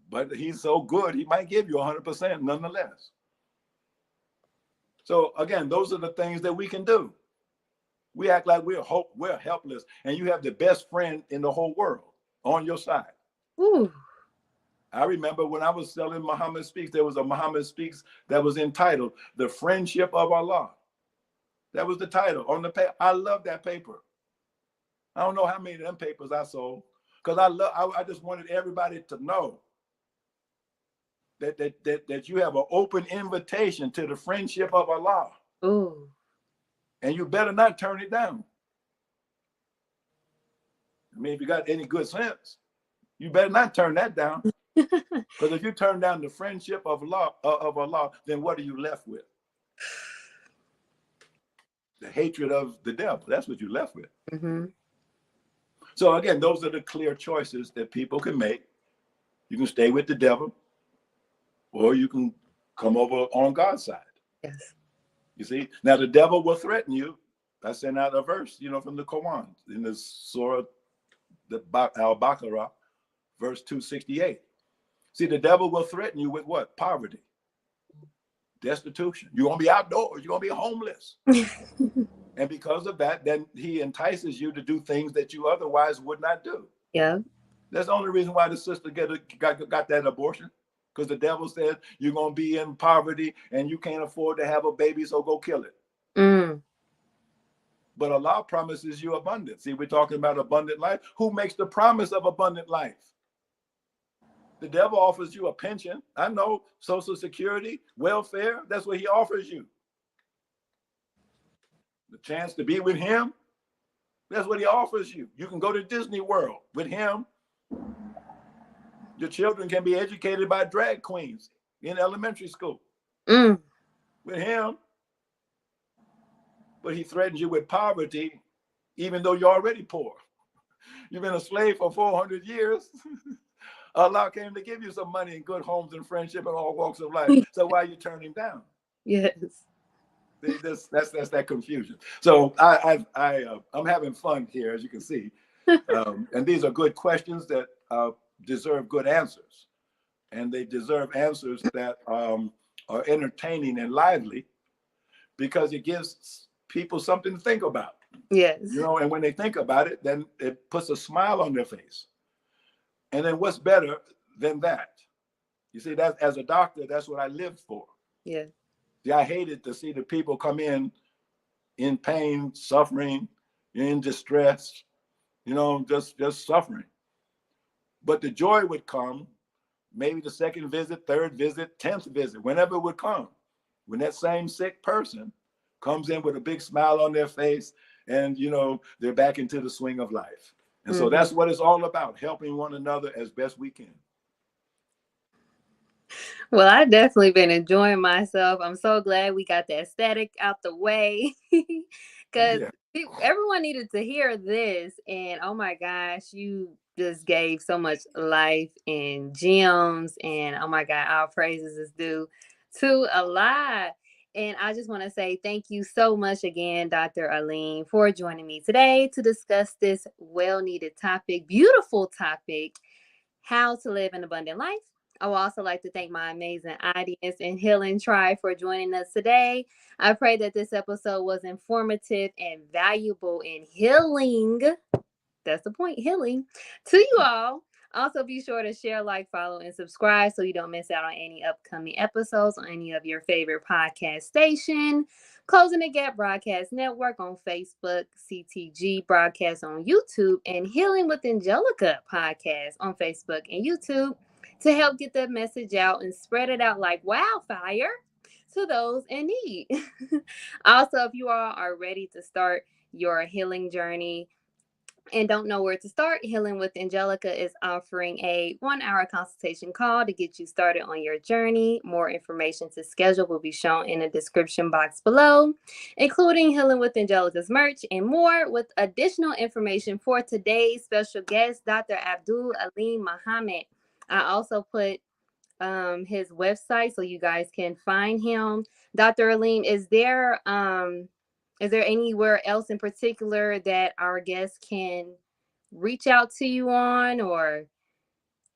but he's so good, he might give you 100% nonetheless. So again, those are the things that we can do. We act like we're helpless, and you have the best friend in the whole world on your side. I remember when I was selling Muhammad Speaks, there was a Muhammad Speaks that was entitled The Friendship of Allah. That was the title on the paper. I love that paper. I don't know how many of them papers I sold, because I just wanted everybody to know that you have an open invitation to the friendship of Allah. And you better not turn it down. I mean, if you got any good sense, you better not turn that down. Because if you turn down the friendship of Allah, then what are you left with? The hatred of the devil. That's what you're left with. So again, those are the clear choices that people can make. You can stay with the devil, or you can come over on God's side. Yes. You see, now the devil will threaten you. I sent out a verse, from the Quran in the Surah Al-Baqarah, verse 268. See, the devil will threaten you with what? Poverty, destitution. You're going to be outdoors. You're going to be homeless. And because of that, then he entices you to do things that you otherwise would not do. Yeah. That's the only reason why the sister got that abortion, because the devil said you're going to be in poverty and you can't afford to have a baby, so go kill it. But Allah promises you abundance. See, we're talking about abundant life. Who makes the promise of abundant life? The devil offers you a pension. I know, Social Security, welfare, that's what he offers you. The chance to be with him, that's what he offers you. You can go to Disney World with him. Your children can be educated by drag queens in elementary school with him. But he threatens you with poverty, even though you're already poor. You've been a slave for 400 years. Allah came to give you some money and good homes and friendship and all walks of life. So why are you turning him down? Yes. That's that confusion. So I'm having fun here, as you can see. And these are good questions that deserve good answers. And they deserve answers that are entertaining and lively because it gives people something to think about. Yes. And when they think about it, then it puts a smile on their face. And then what's better than that? You see, that as a doctor, that's what I lived for. Yeah. See, I hated to see the people come in pain, suffering, in distress, just suffering. But the joy would come maybe the second visit, third visit, 10th visit, whenever it would come, when that same sick person comes in with a big smile on their face and, they're back into the swing of life. And so that's what it's all about, helping one another as best we can. Well, I've definitely been enjoying myself. I'm so glad we got that static out the way because Yeah. everyone needed to hear this. And oh my gosh, you just gave so much life and gems. And oh my God, our praises is due to Allah. And I just want to say thank you so much again, Dr. Alim, for joining me today to discuss this well needed topic, beautiful topic, how to live an abundant life. I would also like to thank my amazing audience and Healing Tribe for joining us today. I pray that this episode was informative and valuable in healing. That's the point, healing to you all. Also, be sure to share, like, follow, and subscribe so you don't miss out on any upcoming episodes on any of your favorite podcast station. Closing the Gap Broadcast Network on Facebook, CTG Broadcast on YouTube, and Healing with Angelica Podcast on Facebook and YouTube to help get the message out and spread it out like wildfire to those in need. Also, if you all are ready to start your healing journey and don't know where to start, Healing with Angelica is offering a 1-hour consultation call to get you started on your journey. More information to schedule will be shown in the description box below, including Healing with Angelica's merch and more, with additional information for today's special guest, Dr. Abdul Alim Muhammad. I also put his website so you guys can find him. Dr. Alim, is there anywhere else in particular that our guests can reach out to you on, or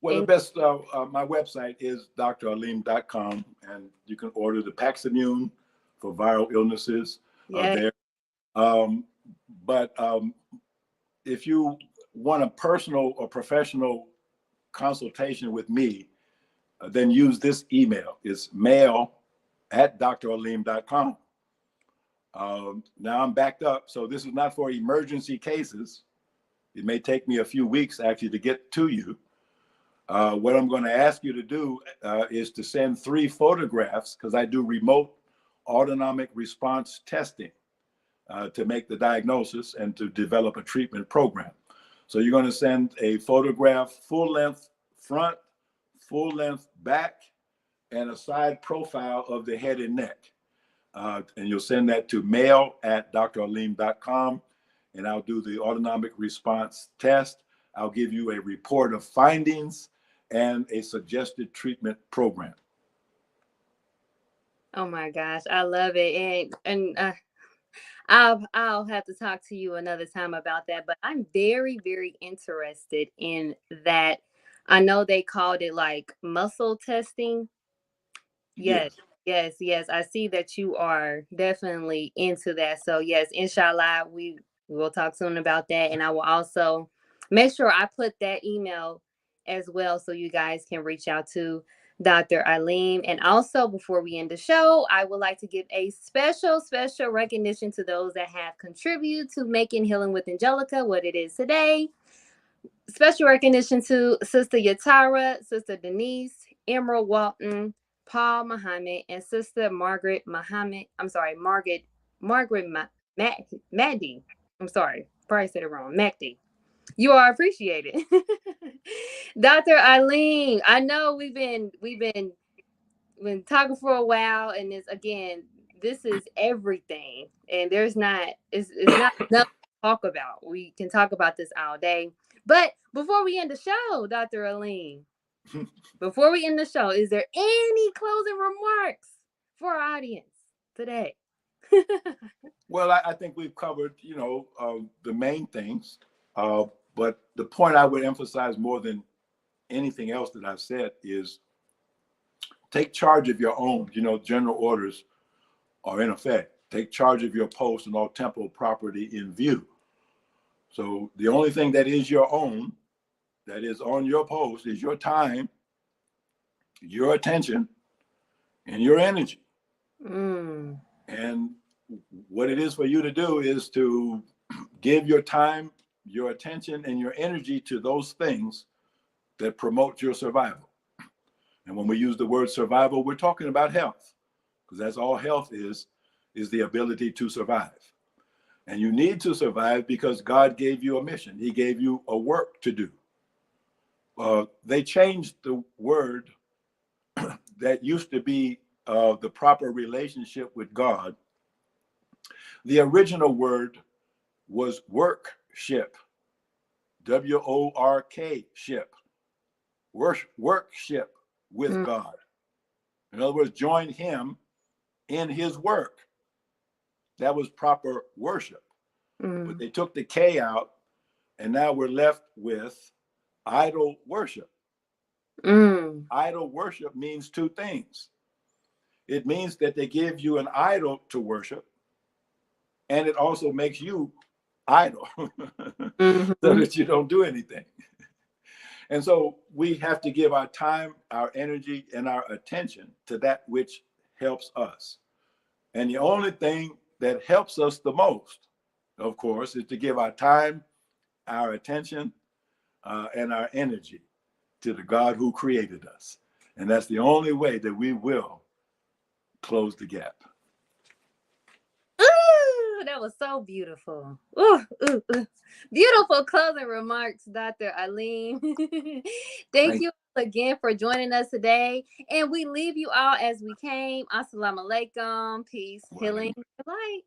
Well, the best, my website is dralim.com, and you can order the Paximune for viral illnesses there. But if you want a personal or professional consultation with me, then use this email. It's mail@dralim.com. Now I'm backed up, so this is not for emergency cases. It may take me a few weeks actually to get to you. What I'm going to ask you to do is to send 3 photographs, because I do remote autonomic response testing to make the diagnosis and to develop a treatment program. So you're going to send a photograph, full length front, full length back, and a side profile of the head and neck. And you'll send that to mail@dralim.com, and I'll do the autonomic response test. I'll give you a report of findings and a suggested treatment program. Oh my gosh, I love it. And I'll have to talk to you another time about that, but I'm very, very interested in that. I know they called it like muscle testing. Yes, yes. I see that you are definitely into that. So yes, inshallah, we will talk soon about that. And I will also make sure I put that email as well so you guys can reach out to Dr. Alim. And also, before we end the show, I would like to give a special recognition to those that have contributed to making Healing with Angelica what it is today. Special recognition to Sister Yatara, Sister Denise, Emerald Walton, Paul Muhammad, and Sister Margaret Muhammad. I'm sorry, Maddie. I'm sorry, probably said it wrong. Macdi. You are appreciated. Dr. Eileen, I know we've been talking for a while, and this is everything. And it's not enough to talk about. We can talk about this all day. But before we end the show, Dr. Aline, before we end the show, is there any closing remarks for our audience today? Well, I think we've covered, the main things. But the point I would emphasize more than anything else that I've said is Take charge of your own. General orders are in effect. Take charge of your post and all temporal property in view. So the only thing that is your own, that is on your post, is your time, your attention, and your energy. And what it is for you to do is to give your time, your attention, and your energy to those things that promote your survival. And when we use the word survival, we're talking about health, because that's all health is the ability to survive. And you need to survive because God gave you a mission. He gave you a work to do. They changed the word that used to be the proper relationship with God. The original word was workship, W-O-R-K ship, workship with God. In other words, join him in his work. That was proper worship. But they took the K out, and now we're left with idol worship. Idol worship means two things. It means that they give you an idol to worship, and it also makes you idle so that you don't do anything. And so we have to give our time, our energy, and our attention to that which helps us. And the only thing that helps us the most, of course, is to give our time, our attention, and our energy to the God who created us. And that's the only way that we will close the gap. Ooh, that was so beautiful. Beautiful closing remarks, Dr. Alim. Thank you again for joining us today. And we leave you all as we came. Assalamu alaikum. Peace, healing, light.